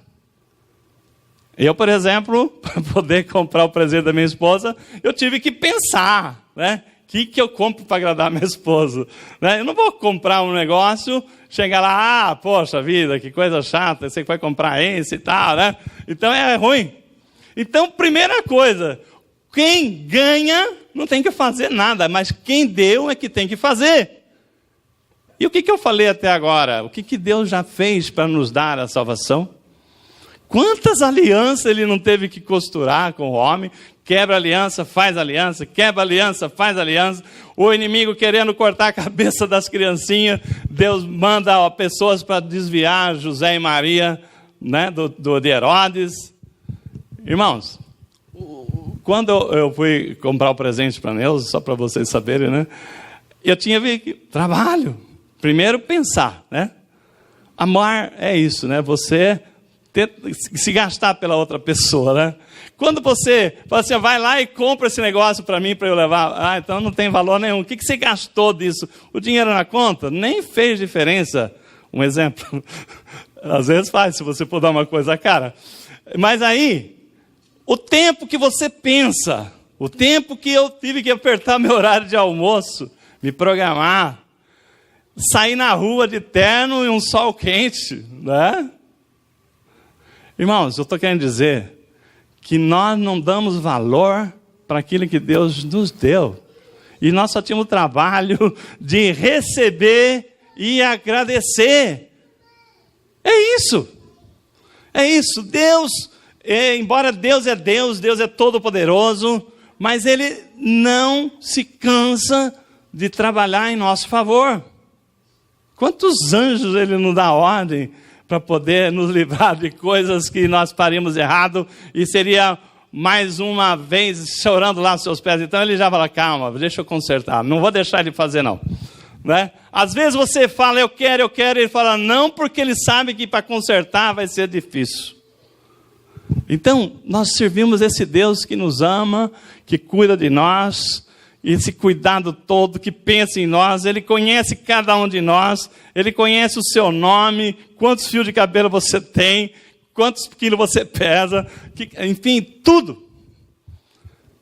Eu, por exemplo, para poder comprar o presente da minha esposa, eu tive que pensar, né? O que eu compro para agradar minha esposa? Né? Eu não vou comprar um negócio, chegar lá, poxa vida, que coisa chata, você vai comprar esse e tal, né? Então é ruim. Então, primeira coisa, quem ganha não tem que fazer nada, mas quem deu é que tem que fazer. E o que eu falei até agora? O que Deus já fez para nos dar a salvação? Quantas alianças ele não teve que costurar com o homem? Quebra aliança, faz aliança, quebra aliança, faz aliança. O inimigo querendo cortar a cabeça das criancinhas, Deus manda pessoas para desviar José e Maria, né, de Herodes. Irmãos, quando eu fui comprar o presente para Neuza, só para vocês saberem, né, eu tinha trabalho. Primeiro pensar, né? Amar é isso, né? Você se gastar pela outra pessoa, né? Quando você fala assim, vai lá e compra esse negócio para mim, para eu levar. Então não tem valor nenhum. O que você gastou disso? O dinheiro na conta? Nem fez diferença. Um exemplo. Às vezes faz, se você for dar uma coisa cara. Mas aí, o tempo que você pensa, o tempo que eu tive que apertar meu horário de almoço, me programar, sair na rua de terno e um sol quente, né? Irmãos, eu estou querendo dizer que nós não damos valor para aquilo que Deus nos deu. E nós só tínhamos o trabalho de receber e agradecer. É isso. É isso. Deus, embora Deus é todo-poderoso, mas Ele não se cansa de trabalhar em nosso favor. Quantos anjos Ele nos dá ordem para poder nos livrar de coisas que nós faríamos errado, e seria mais uma vez chorando lá aos seus pés. Então ele já fala, calma, deixa eu consertar, não vou deixar ele fazer não. Né? Às vezes você fala, eu quero, ele fala não, porque ele sabe que para consertar vai ser difícil. Então nós servimos esse Deus que nos ama, que cuida de nós, esse cuidado todo, que pensa em nós. Ele conhece cada um de nós, Ele conhece o seu nome, quantos fios de cabelo você tem, quantos quilos você pesa, enfim, tudo.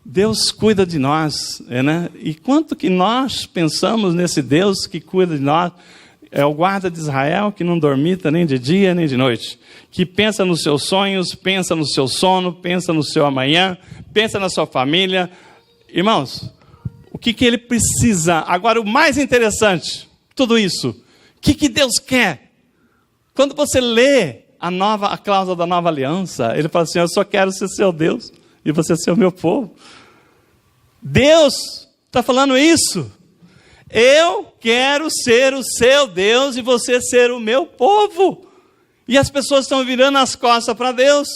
Deus cuida de nós, né? E quanto que nós pensamos nesse Deus que cuida de nós? É o guarda de Israel, que não dormita nem de dia nem de noite, que pensa nos seus sonhos, pensa no seu sono, pensa no seu amanhã, pensa na sua família. Irmãos, o que Ele precisa? Agora, o mais interessante, tudo isso, o que Deus quer? Quando você lê a cláusula da nova aliança, Ele fala assim, eu só quero ser seu Deus e você ser o meu povo. Deus está falando isso. Eu quero ser o seu Deus e você ser o meu povo. E as pessoas estão virando as costas para Deus.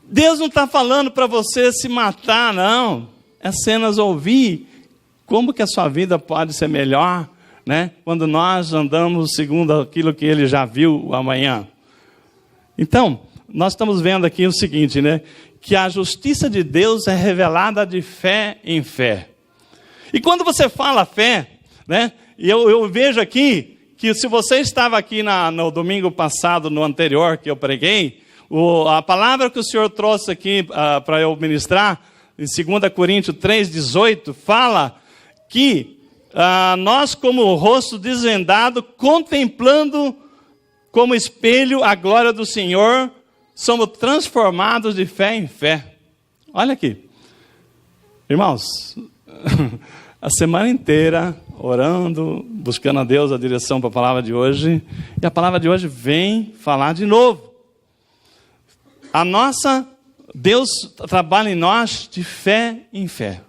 Deus não está falando para você se matar, não. É apenas ouvir como que a sua vida pode ser melhor, né? Quando nós andamos segundo aquilo que Ele já viu amanhã. Então, nós estamos vendo aqui o seguinte, né? Que a justiça de Deus é revelada de fé em fé. E quando você fala fé, né? Eu vejo aqui que se você estava aqui no domingo passado, no anterior que eu preguei, a palavra que o Senhor trouxe aqui para eu ministrar, em 2 Coríntios 3,18, fala que nós, como o rosto desvendado, contemplando como espelho a glória do Senhor, somos transformados de fé em fé. Olha aqui. Irmãos, a semana inteira, orando, buscando a Deus a direção para a palavra de hoje. E a palavra de hoje vem falar de novo. Deus trabalha em nós de fé em fé.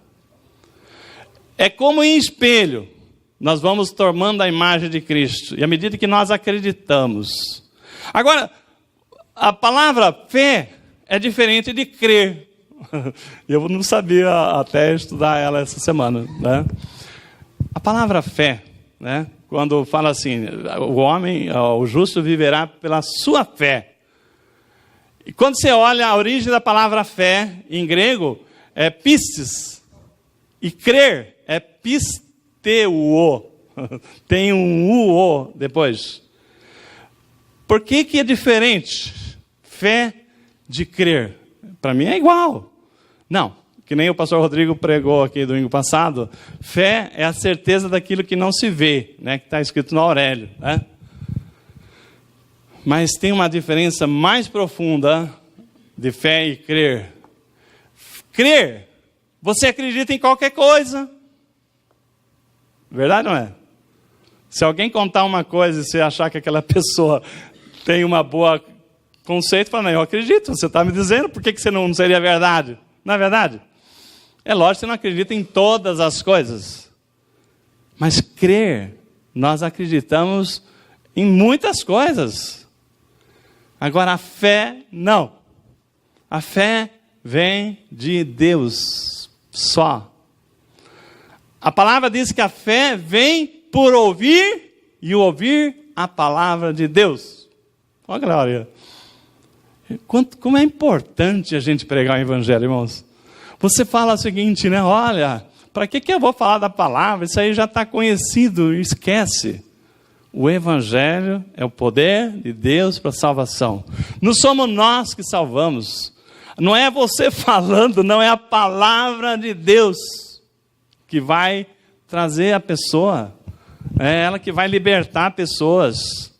É como em espelho, nós vamos tomando a imagem de Cristo. E à medida que nós acreditamos. Agora, a palavra fé é diferente de crer. Eu não sabia até estudar ela essa semana, né? A palavra fé, né? Quando fala assim, o justo viverá pela sua fé. E quando você olha a origem da palavra fé, em grego, é pistes. E crer é pisteuo. Tem um uo depois. Por que é diferente? Fé de crer. Para mim é igual. Não, que nem o pastor Rodrigo pregou aqui domingo passado. Fé é a certeza daquilo que não se vê, né? Que está escrito no Aurélio, né? Mas tem uma diferença mais profunda de fé e crer. Crer, você acredita em qualquer coisa. Verdade ou não é? Se alguém contar uma coisa e você achar que aquela pessoa tem uma boa conceito, fala, não, eu acredito, você está me dizendo, por que você não seria verdade? Não é verdade? É lógico que você não acredita em todas as coisas. Mas crer, nós acreditamos em muitas coisas. Agora, a fé, não. A fé vem de Deus só. A palavra diz que a fé vem por ouvir e ouvir a palavra de Deus. Olha, glória. Como é importante a gente pregar o evangelho, irmãos. Você fala o seguinte, né? Olha, para que eu vou falar da palavra? Isso aí já está conhecido, esquece. O evangelho é o poder de Deus para a salvação. Não somos nós que salvamos. Não é você falando, não é a palavra de Deus que vai trazer a pessoa. É ela que vai libertar pessoas.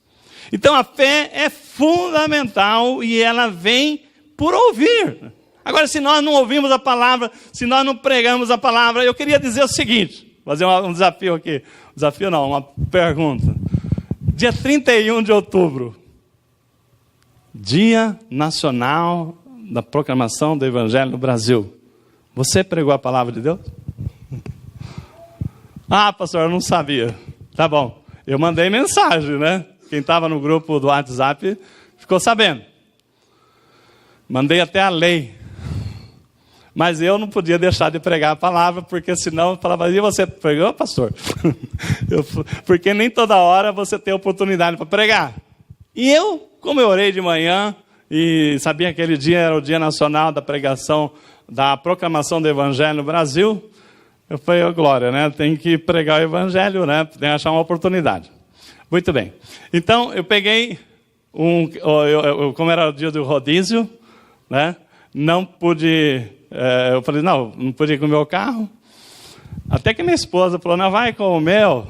Então a fé é fundamental e ela vem por ouvir. Agora, se nós não ouvimos a palavra, se nós não pregamos a palavra, eu queria dizer o seguinte, fazer um desafio aqui. Desafio não, uma pergunta. Dia 31 de outubro, Dia Nacional da Proclamação do Evangelho no Brasil. Você pregou a palavra de Deus? Ah, pastor, eu não sabia. Tá bom, eu mandei mensagem, né? Quem estava no grupo do WhatsApp ficou sabendo. Mandei até a lei. Mas eu não podia deixar de pregar a palavra, porque senão eu falava, e você pregou, pastor? Porque nem toda hora você tem oportunidade para pregar. E eu, como eu orei de manhã, e sabia que aquele dia era o Dia Nacional da Pregação, da Proclamação do Evangelho no Brasil, eu falei, oh, glória, né? Tem que pregar o Evangelho, né? Tem que achar uma oportunidade. Muito bem. Então, eu peguei, como era o dia do rodízio, né? Não pude... eu falei, não pude ir com o meu carro. Até que minha esposa falou, não, vai com o meu.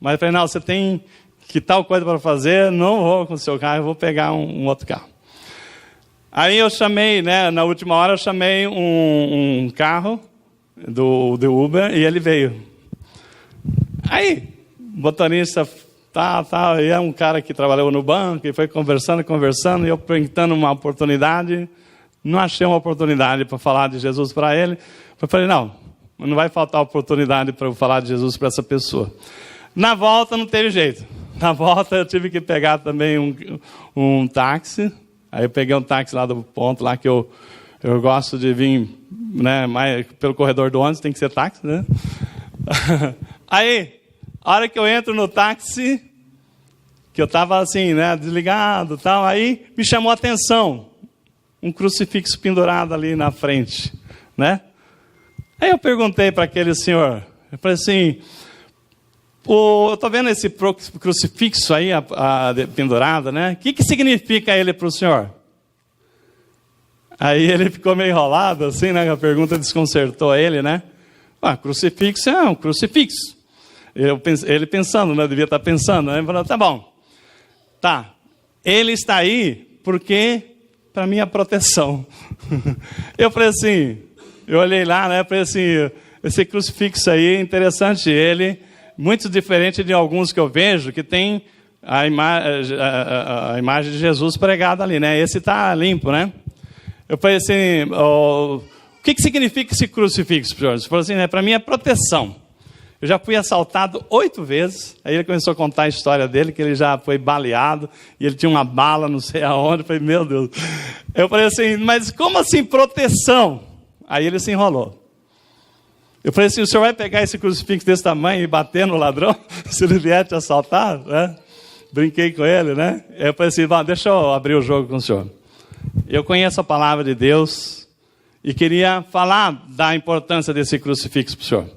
Mas eu falei, não, você tem que tal coisa para fazer, não vou com o seu carro, eu vou pegar um outro carro. Aí eu chamei, né, na última hora eu chamei um carro do Uber e ele veio. Aí, o motorista, e é um cara que trabalhou no banco, e foi conversando, e eu perguntando uma oportunidade. Não achei uma oportunidade para falar de Jesus para ele. Eu falei, não vai faltar oportunidade para eu falar de Jesus para essa pessoa. Na volta não teve jeito. Na volta eu tive que pegar também um táxi. Aí eu peguei um táxi lá do ponto, lá que eu gosto de vir, né, mais pelo corredor do ônibus, tem que ser táxi, né? Aí, a hora que eu entro no táxi, que eu estava assim, né, desligado e tal, aí me chamou a atenção. Um crucifixo pendurado ali na frente, né? Aí eu perguntei para aquele senhor, eu falei assim, eu estou vendo esse crucifixo aí pendurado, né? O que significa ele para o senhor? Aí ele ficou meio enrolado, assim, né? A pergunta desconcertou ele, né? Crucifixo é um crucifixo. Ele pensando, né? Devia estar pensando, né? Ele falou, tá bom. Tá, ele está aí porque... para minha proteção. Eu falei assim, eu olhei lá, né, falei assim, esse crucifixo aí, interessante ele, muito diferente de alguns que eu vejo que tem a imagem de Jesus pregada ali, né? Esse está limpo, né? Eu falei assim, o que significa esse crucifixo, senhor? Ele falou assim, né? Para mim é proteção. Eu já fui assaltado 8 vezes. Aí ele começou a contar a história dele, que ele já foi baleado, e ele tinha uma bala não sei aonde. Eu falei, meu Deus. Eu falei assim, mas como assim proteção? Aí ele se enrolou. Eu falei assim, o senhor vai pegar esse crucifixo desse tamanho e bater no ladrão? Se ele vier te assaltar, né? Brinquei com ele, né? Eu falei assim, deixa eu abrir o jogo com o senhor. Eu conheço a palavra de Deus e queria falar da importância desse crucifixo para o senhor.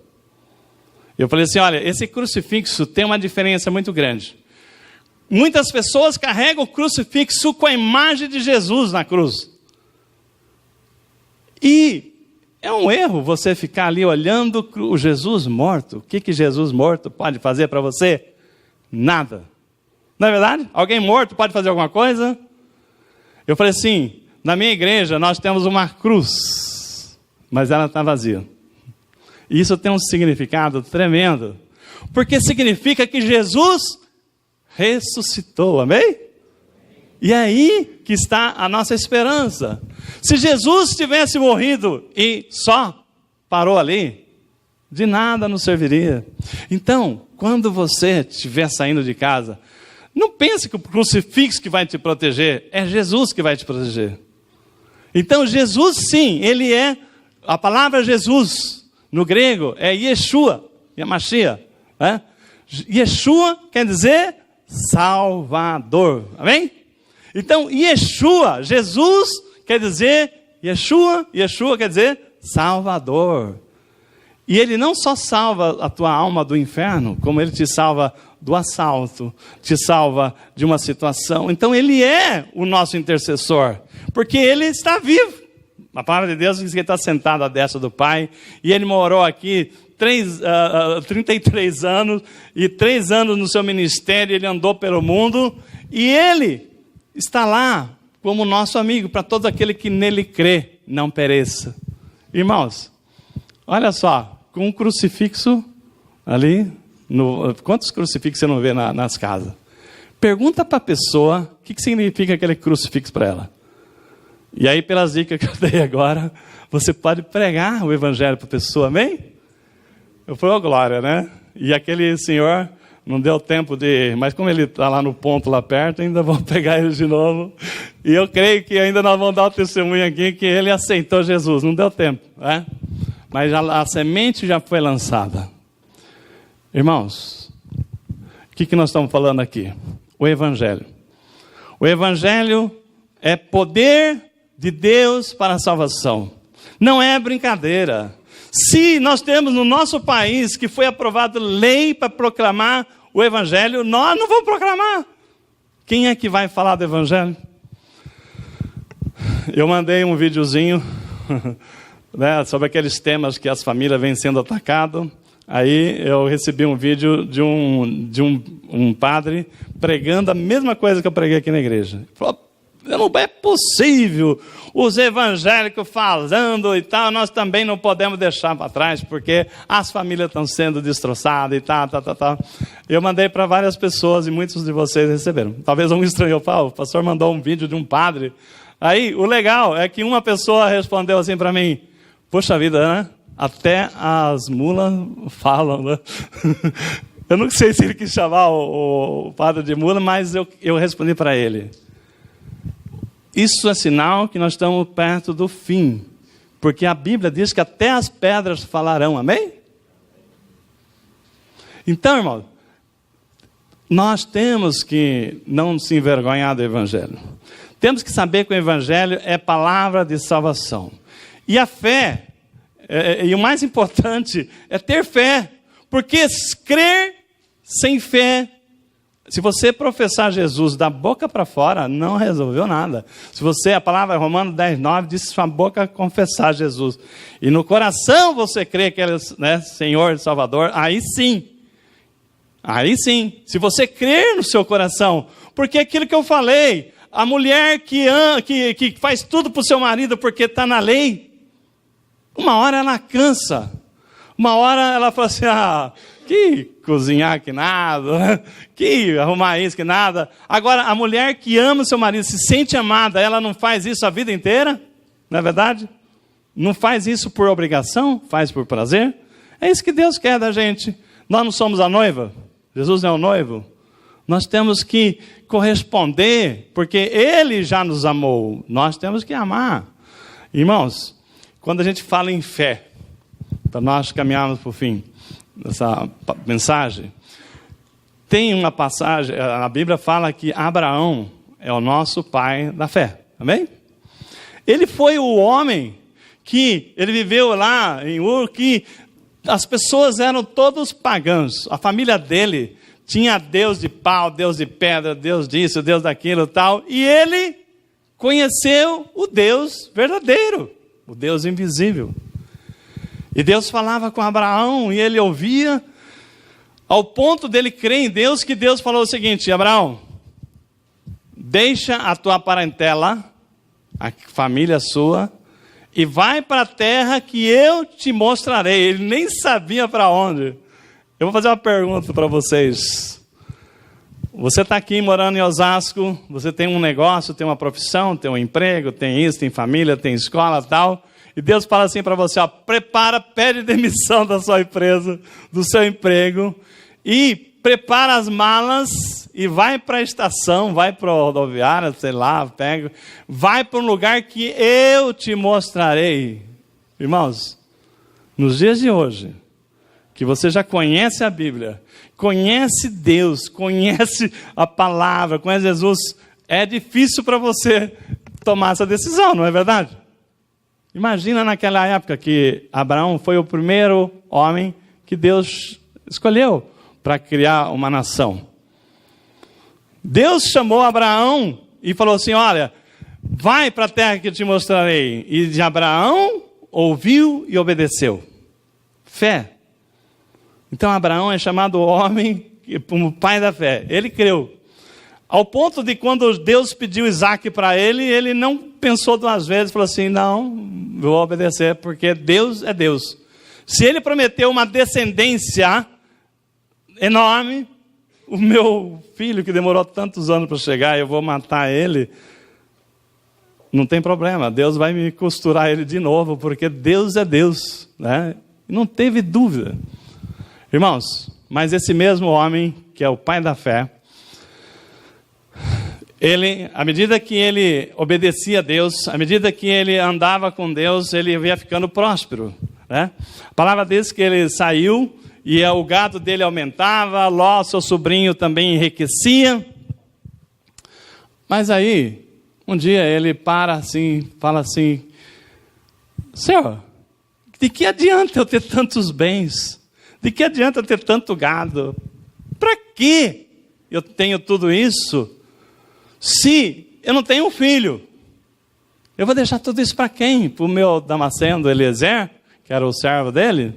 Eu falei assim, olha, esse crucifixo tem uma diferença muito grande. Muitas pessoas carregam o crucifixo com a imagem de Jesus na cruz. E é um erro você ficar ali olhando o Jesus morto. O que Jesus morto pode fazer para você? Nada. Não é verdade? Alguém morto pode fazer alguma coisa? Eu falei assim, na minha igreja nós temos uma cruz, mas ela está vazia. E isso tem um significado tremendo, porque significa que Jesus ressuscitou, amém? E é aí que está a nossa esperança. Se Jesus tivesse morrido e só parou ali, de nada nos serviria. Então, quando você estiver saindo de casa, não pense que o crucifixo que vai te proteger, é Jesus que vai te proteger. Então Jesus sim, ele é, a palavra Jesus, no grego, é Yeshua, Yamashia. Né? Yeshua quer dizer Salvador, amém? Então Yeshua, Jesus quer dizer Yeshua, Yeshua quer dizer Salvador. E ele não só salva a tua alma do inferno, como ele te salva do assalto, te salva de uma situação. Então ele é o nosso intercessor, porque ele está vivo. A palavra de Deus diz que ele está sentado à destra do Pai, e ele morou aqui 33 anos, e 3 anos no seu ministério, ele andou pelo mundo, e ele está lá como nosso amigo, para todo aquele que nele crê, não pereça. Irmãos, olha só, com um crucifixo ali, quantos crucifixos você não vê nas casas? Pergunta para a pessoa o que significa aquele crucifixo para ela. E aí, pelas dicas que eu dei agora, você pode pregar o evangelho para a pessoa, amém? Eu falei, oh, glória, né? E aquele senhor, não deu tempo mas como ele está lá no ponto, lá perto, ainda vou pegar ele de novo. E eu creio que ainda nós vamos dar o testemunho aqui, que ele aceitou Jesus, não deu tempo, né? Mas a semente já foi lançada. Irmãos, o que nós estamos falando aqui? O Evangelho. O Evangelho é poder de Deus para a salvação. Não é brincadeira. Se nós temos no nosso país que foi aprovado lei para proclamar o Evangelho, nós não vamos proclamar. Quem é que vai falar do Evangelho? Eu mandei um videozinho né, sobre aqueles temas que as famílias vêm sendo atacadas. Aí eu recebi um vídeo de um padre pregando a mesma coisa que eu preguei aqui na igreja. Ele falou, não é possível os evangélicos falando e tal, nós também não podemos deixar para trás, porque as famílias estão sendo destroçadas e tal. Eu mandei para várias pessoas e muitos de vocês receberam. Talvez um estranhou, o pastor mandou um vídeo de um padre. Aí o legal é que uma pessoa respondeu assim para mim, poxa vida, né? Até as mulas falam, né? Eu não sei se ele quis chamar o padre de mula, mas eu respondi para ele. Isso é sinal que nós estamos perto do fim. Porque a Bíblia diz que até as pedras falarão, amém? Então, irmão, nós temos que não se envergonhar do Evangelho. Temos que saber que o Evangelho é palavra de salvação. E a fé... E o mais importante é ter fé, porque crer sem fé, se você professar Jesus da boca para fora, não resolveu nada. Se você, a palavra Romanos 10:9 diz sua boca confessar Jesus, e no coração você crê que ele é, né, Senhor e Salvador, aí sim, se você crer no seu coração, porque aquilo que eu falei, a mulher que faz tudo para o seu marido porque está na lei, uma hora ela cansa. Uma hora ela fala assim, que cozinhar que nada, que arrumar isso que nada. Agora, a mulher que ama o seu marido, se sente amada, ela não faz isso a vida inteira? Não é verdade? Não faz isso por obrigação, faz por prazer. É isso que Deus quer da gente. Nós não somos a noiva, Jesus é o noivo. Nós temos que corresponder, porque Ele já nos amou. Nós temos que amar. Irmãos, quando a gente fala em fé, para nós caminharmos para o fim dessa mensagem, tem uma passagem, a Bíblia fala que Abraão é o nosso pai da fé. Amém? Ele foi o homem que ele viveu lá em Ur, que as pessoas eram todos pagãos. A família dele tinha Deus de pau, Deus de pedra, Deus disso, Deus daquilo e tal. E ele conheceu o Deus verdadeiro, o Deus invisível. E Deus falava com Abraão e ele ouvia, ao ponto dele crer em Deus, que Deus falou o seguinte: Abraão, deixa a tua parentela, a família sua, e vai para a terra que eu te mostrarei. Ele nem sabia para onde. Eu vou fazer uma pergunta para vocês. Você está aqui morando em Osasco, você tem um negócio, tem uma profissão, tem um emprego, tem isso, tem família, tem escola e tal. E Deus fala assim para você, ó, prepara, pede demissão da sua empresa, do seu emprego, e prepara as malas e vai para a estação, vai para a rodoviária, sei lá, pega, vai para um lugar que eu te mostrarei. Irmãos, nos dias de hoje, que você já conhece a Bíblia, conhece Deus, conhece a palavra, conhece Jesus, é difícil para você tomar essa decisão, não é verdade? Imagina naquela época que Abraão foi o primeiro homem que Deus escolheu para criar uma nação. Deus chamou Abraão e falou assim, olha, vai para a terra que eu te mostrarei. E de Abraão ouviu e obedeceu. Fé. Então Abraão é chamado homem como pai da fé. Ele creu. Ao ponto de quando Deus pediu Isaac para ele, ele não pensou duas vezes, falou assim, não, vou obedecer, porque Deus é Deus. Se ele prometeu uma descendência enorme, o meu filho que demorou tantos anos para chegar, eu vou matar ele, não tem problema, Deus vai me costurar ele de novo, porque Deus é Deus, né? Não teve dúvida. Irmãos, mas esse mesmo homem, que é o pai da fé, ele, à medida que ele obedecia a Deus, à medida que ele andava com Deus, ele ia ficando próspero, né? A palavra diz que ele saiu e o gado dele aumentava, Ló, seu sobrinho, também enriquecia. Mas aí, um dia ele para assim, fala assim, Senhor, de que adianta eu ter tantos bens? De que adianta eu ter tanto gado? Para que eu tenho tudo isso? Se eu não tenho um filho, eu vou deixar tudo isso para quem? Para o meu Damasceno Eliezer, que era o servo dele?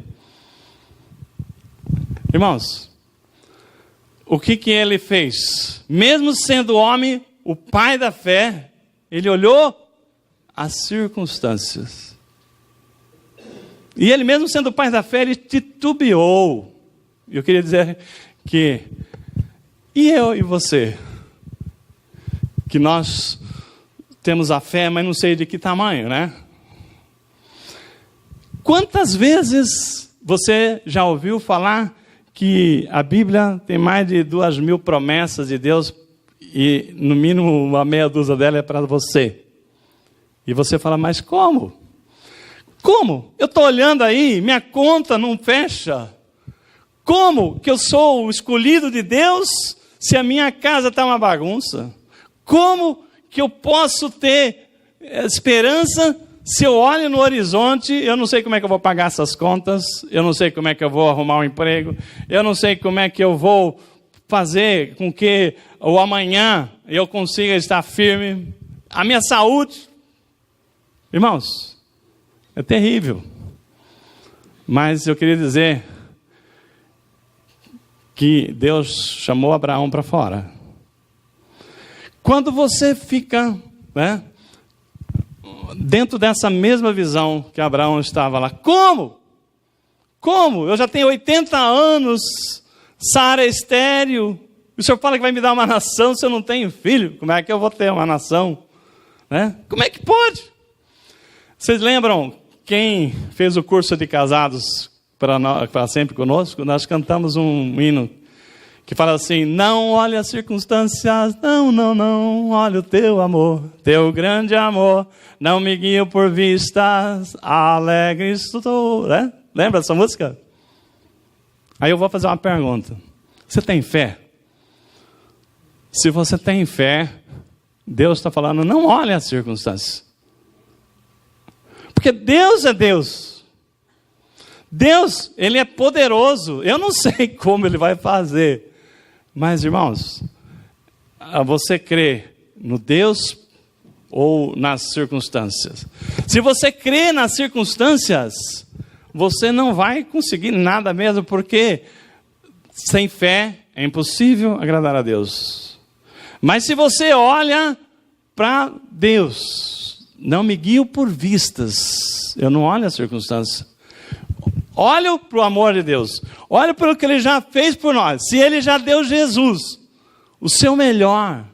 Irmãos, o que ele fez? Mesmo sendo homem, o pai da fé, ele olhou as circunstâncias. E ele mesmo sendo o pai da fé, ele titubeou. Eu queria dizer que, e eu e você? Que nós temos a fé, mas não sei de que tamanho, né? Quantas vezes você já ouviu falar que a Bíblia tem mais de 2.000 promessas de Deus e no mínimo uma meia dúzia dela é para você? E você fala, mas como? Como? Eu estou olhando aí, minha conta não fecha. Como que eu sou o escolhido de Deus se a minha casa está uma bagunça? Como que eu posso ter esperança se eu olho no horizonte, eu não sei como é que eu vou pagar essas contas, eu não sei como é que eu vou arrumar um emprego, eu não sei como é que eu vou fazer com que o amanhã eu consiga estar firme, a minha saúde. Irmãos, é terrível. Mas eu queria dizer que Deus chamou Abraão para fora. Quando você fica, né, dentro dessa mesma visão que Abraão estava lá, como Como? Eu já tenho 80 anos, Sara é estéril. O senhor fala que vai me dar uma nação se eu não tenho filho? Como é que eu vou ter uma nação? Né? Como é que pode? Vocês lembram quem fez o curso de casados para sempre conosco? Nós cantamos um hino que fala assim: não olhe as circunstâncias, não olhe o teu amor, teu grande amor, não me guio por vistas, alegre estou, né? Lembra dessa música? Aí eu vou fazer uma pergunta: você tem fé? Se você tem fé, Deus está falando, não olhe as circunstâncias, porque Deus é Deus. Deus, Ele é poderoso. Eu não sei como Ele vai fazer, mas, irmãos, você crê no Deus ou nas circunstâncias? Se você crê nas circunstâncias, você não vai conseguir nada mesmo, porque sem fé é impossível agradar a Deus. Mas se você olha para Deus, não me guio por vistas, eu não olho as circunstâncias. Olha para o amor de Deus. Olha para o que Ele já fez por nós. Se Ele já deu Jesus, o seu melhor,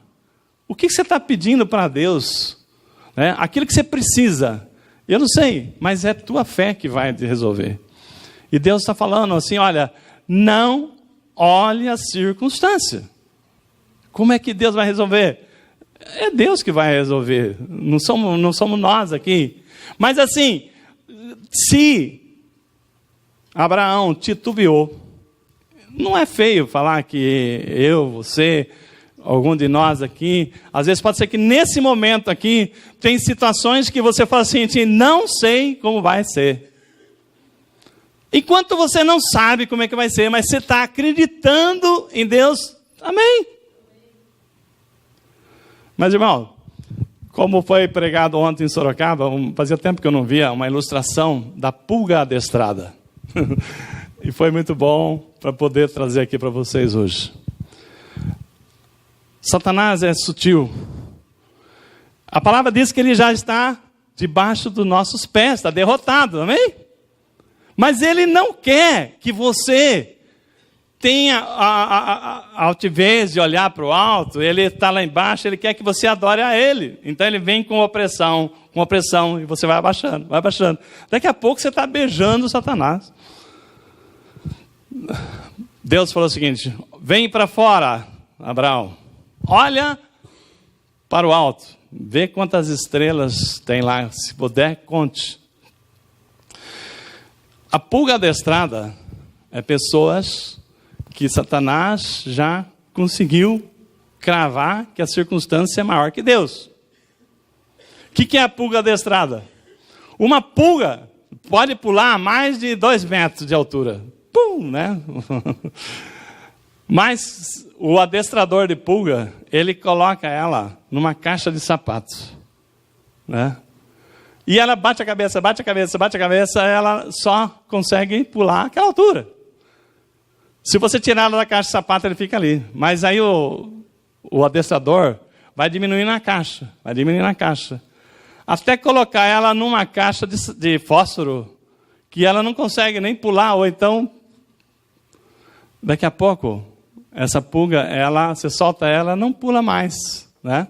o que você está pedindo para Deus? Né? Aquilo que você precisa. Eu não sei, mas é tua fé que vai te resolver. E Deus está falando assim, olha, não olhe a circunstância. Como é que Deus vai resolver? É Deus que vai resolver. Não somos nós aqui. Mas assim, se Abraão titubeou, não é feio falar que eu, você, algum de nós aqui, às vezes pode ser que nesse momento aqui, tem situações que você fala assim, não sei como vai ser. Enquanto você não sabe como é que vai ser, mas você está acreditando em Deus, amém. Mas, irmão, como foi pregado ontem em Sorocaba, fazia tempo que eu não via uma ilustração da pulga adestrada. E foi muito bom para poder trazer aqui para vocês hoje. Satanás é sutil. A palavra diz que ele já está debaixo dos nossos pés, está derrotado, amém? Mas ele não quer que você tenha a altivez de olhar para o alto. Ele está lá embaixo, ele quer que você adore a ele. Então ele vem com opressão, e você vai abaixando, vai abaixando. Daqui a pouco você está beijando Satanás. Deus falou o seguinte: vem para fora, Abraão, olha para o alto, vê quantas estrelas tem lá, se puder, conte. A pulga adestrada é pessoas que Satanás já conseguiu cravar que a circunstância é maior que Deus. O que é a pulga adestrada? Uma pulga pode pular a mais de 2 metros de altura. Pum, né? Mas o adestrador de pulga, ele coloca ela numa caixa de sapatos, né? E ela bate a cabeça, ela só consegue pular aquela altura. Se você tirar ela da caixa de sapato, ele fica ali. Mas aí o adestrador vai diminuindo a caixa, até colocar ela numa caixa de fósforo, que ela não consegue nem pular, ou então, daqui a pouco, essa pulga, você solta ela, não pula mais, né?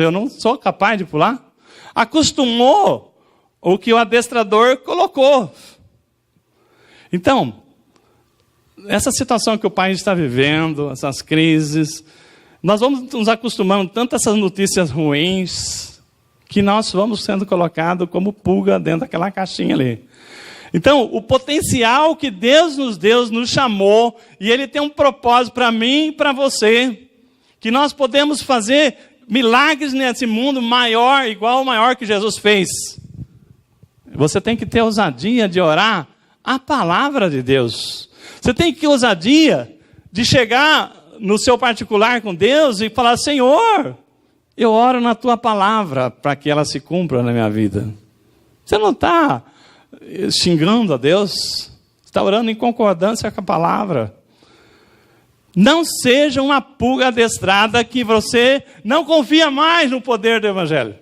Eu não sou capaz de pular. Acostumou o que o adestrador colocou. Então, essa situação que o país está vivendo, essas crises, nós vamos nos acostumando tanto a essas notícias ruins, que nós vamos sendo colocados como pulga dentro daquela caixinha ali. Então, o potencial que Deus nos deu, nos chamou, e Ele tem um propósito para mim e para você, que nós podemos fazer milagres nesse mundo maior, igual o maior que Jesus fez. Você tem que ter ousadia de orar a palavra de Deus. Você tem que ter ousadia de chegar no seu particular com Deus e falar: Senhor, eu oro na tua palavra para que ela se cumpra na minha vida. Você não está xingando a Deus, você está orando em concordância com a palavra. Não seja uma pulga adestrada que você não confia mais no poder do Evangelho.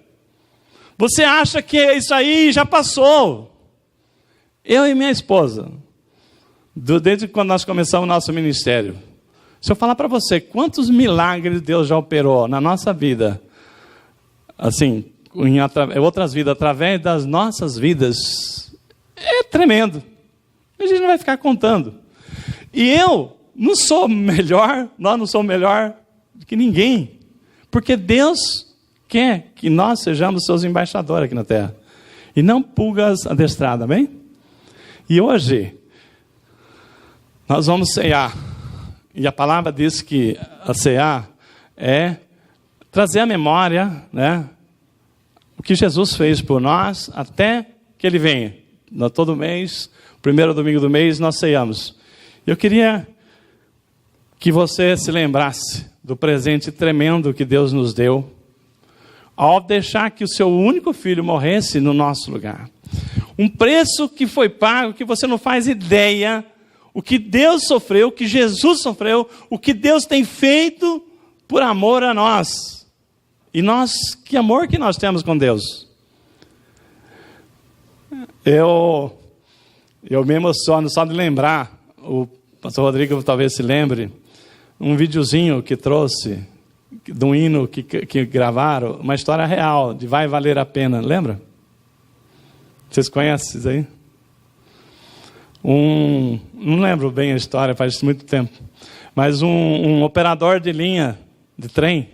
Você acha que isso aí já passou. Eu e minha esposa, desde quando nós começamos o nosso ministério, se eu falar para você quantos milagres Deus já operou na nossa vida, assim, em outras vidas, através das nossas vidas, é tremendo. A gente não vai ficar contando. E eu não sou melhor, nós não somos melhor do que ninguém, porque Deus quer que nós sejamos seus embaixadores aqui na terra, e não pulgas adestradas, amém? E hoje, nós vamos cear. E a palavra diz que a cear é trazer à memória, né, o que Jesus fez por nós até que Ele venha. Todo mês, primeiro domingo do mês, nós ceamos. Eu queria que você se lembrasse do presente tremendo que Deus nos deu, ao deixar que o seu único filho morresse no nosso lugar. Um preço que foi pago, que você não faz ideia, o que Deus sofreu, o que Jesus sofreu, o que Deus tem feito por amor a nós. E nós, que amor que nós temos com Deus. Eu me emociono só de lembrar, o pastor Rodrigo talvez se lembre, um videozinho que trouxe, de um hino que gravaram, uma história real, de Vai Valer a Pena, lembra? Vocês conhecem isso aí? Não lembro bem a história, faz muito tempo, mas um operador de linha de trem,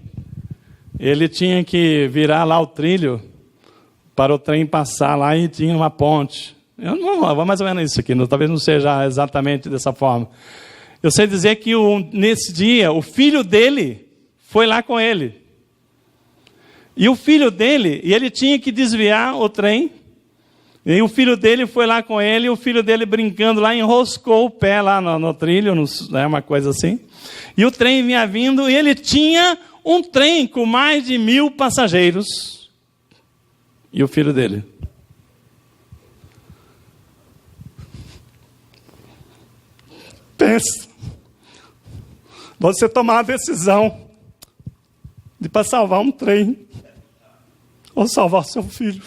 ele tinha que virar lá o trilho para o trem passar lá e tinha uma ponte. Eu não vou mais ou menos isso aqui, talvez não seja exatamente dessa forma. Eu sei dizer que nesse dia o filho dele foi lá com ele. E o filho dele, e ele tinha que desviar o trem. E o filho dele foi lá com ele, e o filho dele brincando lá, enroscou o pé lá no trilho, uma coisa assim. E o trem vinha vindo, e ele tinha um trem com mais de 1.000 passageiros. E o filho dele. Pensa. Você tomar a decisão de para salvar um trem, ou salvar seu filho.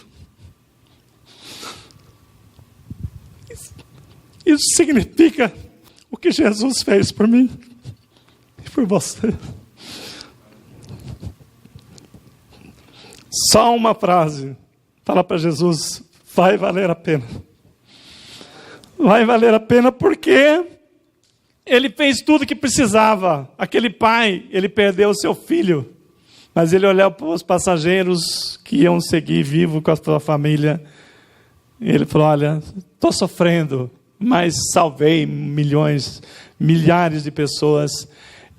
Isso significa o que Jesus fez por mim e por você. Só uma frase. Fala para Jesus, vai valer a pena. Vai valer a pena porque Ele fez tudo o que precisava. Aquele pai, ele perdeu o seu filho, mas ele olhou para os passageiros que iam seguir vivo com a sua família. E ele falou, olha, estou sofrendo, mas salvei milhões, milhares de pessoas.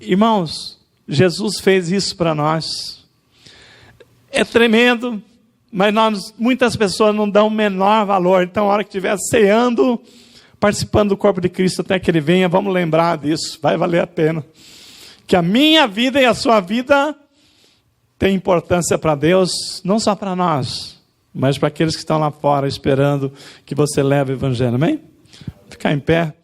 Irmãos, Jesus fez isso para nós. É tremendo, mas muitas pessoas não dão o menor valor. Então, a hora que estiver ceando, participando do corpo de Cristo até que Ele venha, vamos lembrar disso, vai valer a pena. Que a minha vida e a sua vida tem importância para Deus, não só para nós, mas para aqueles que estão lá fora esperando que você leve o Evangelho, amém? Ficar em pé.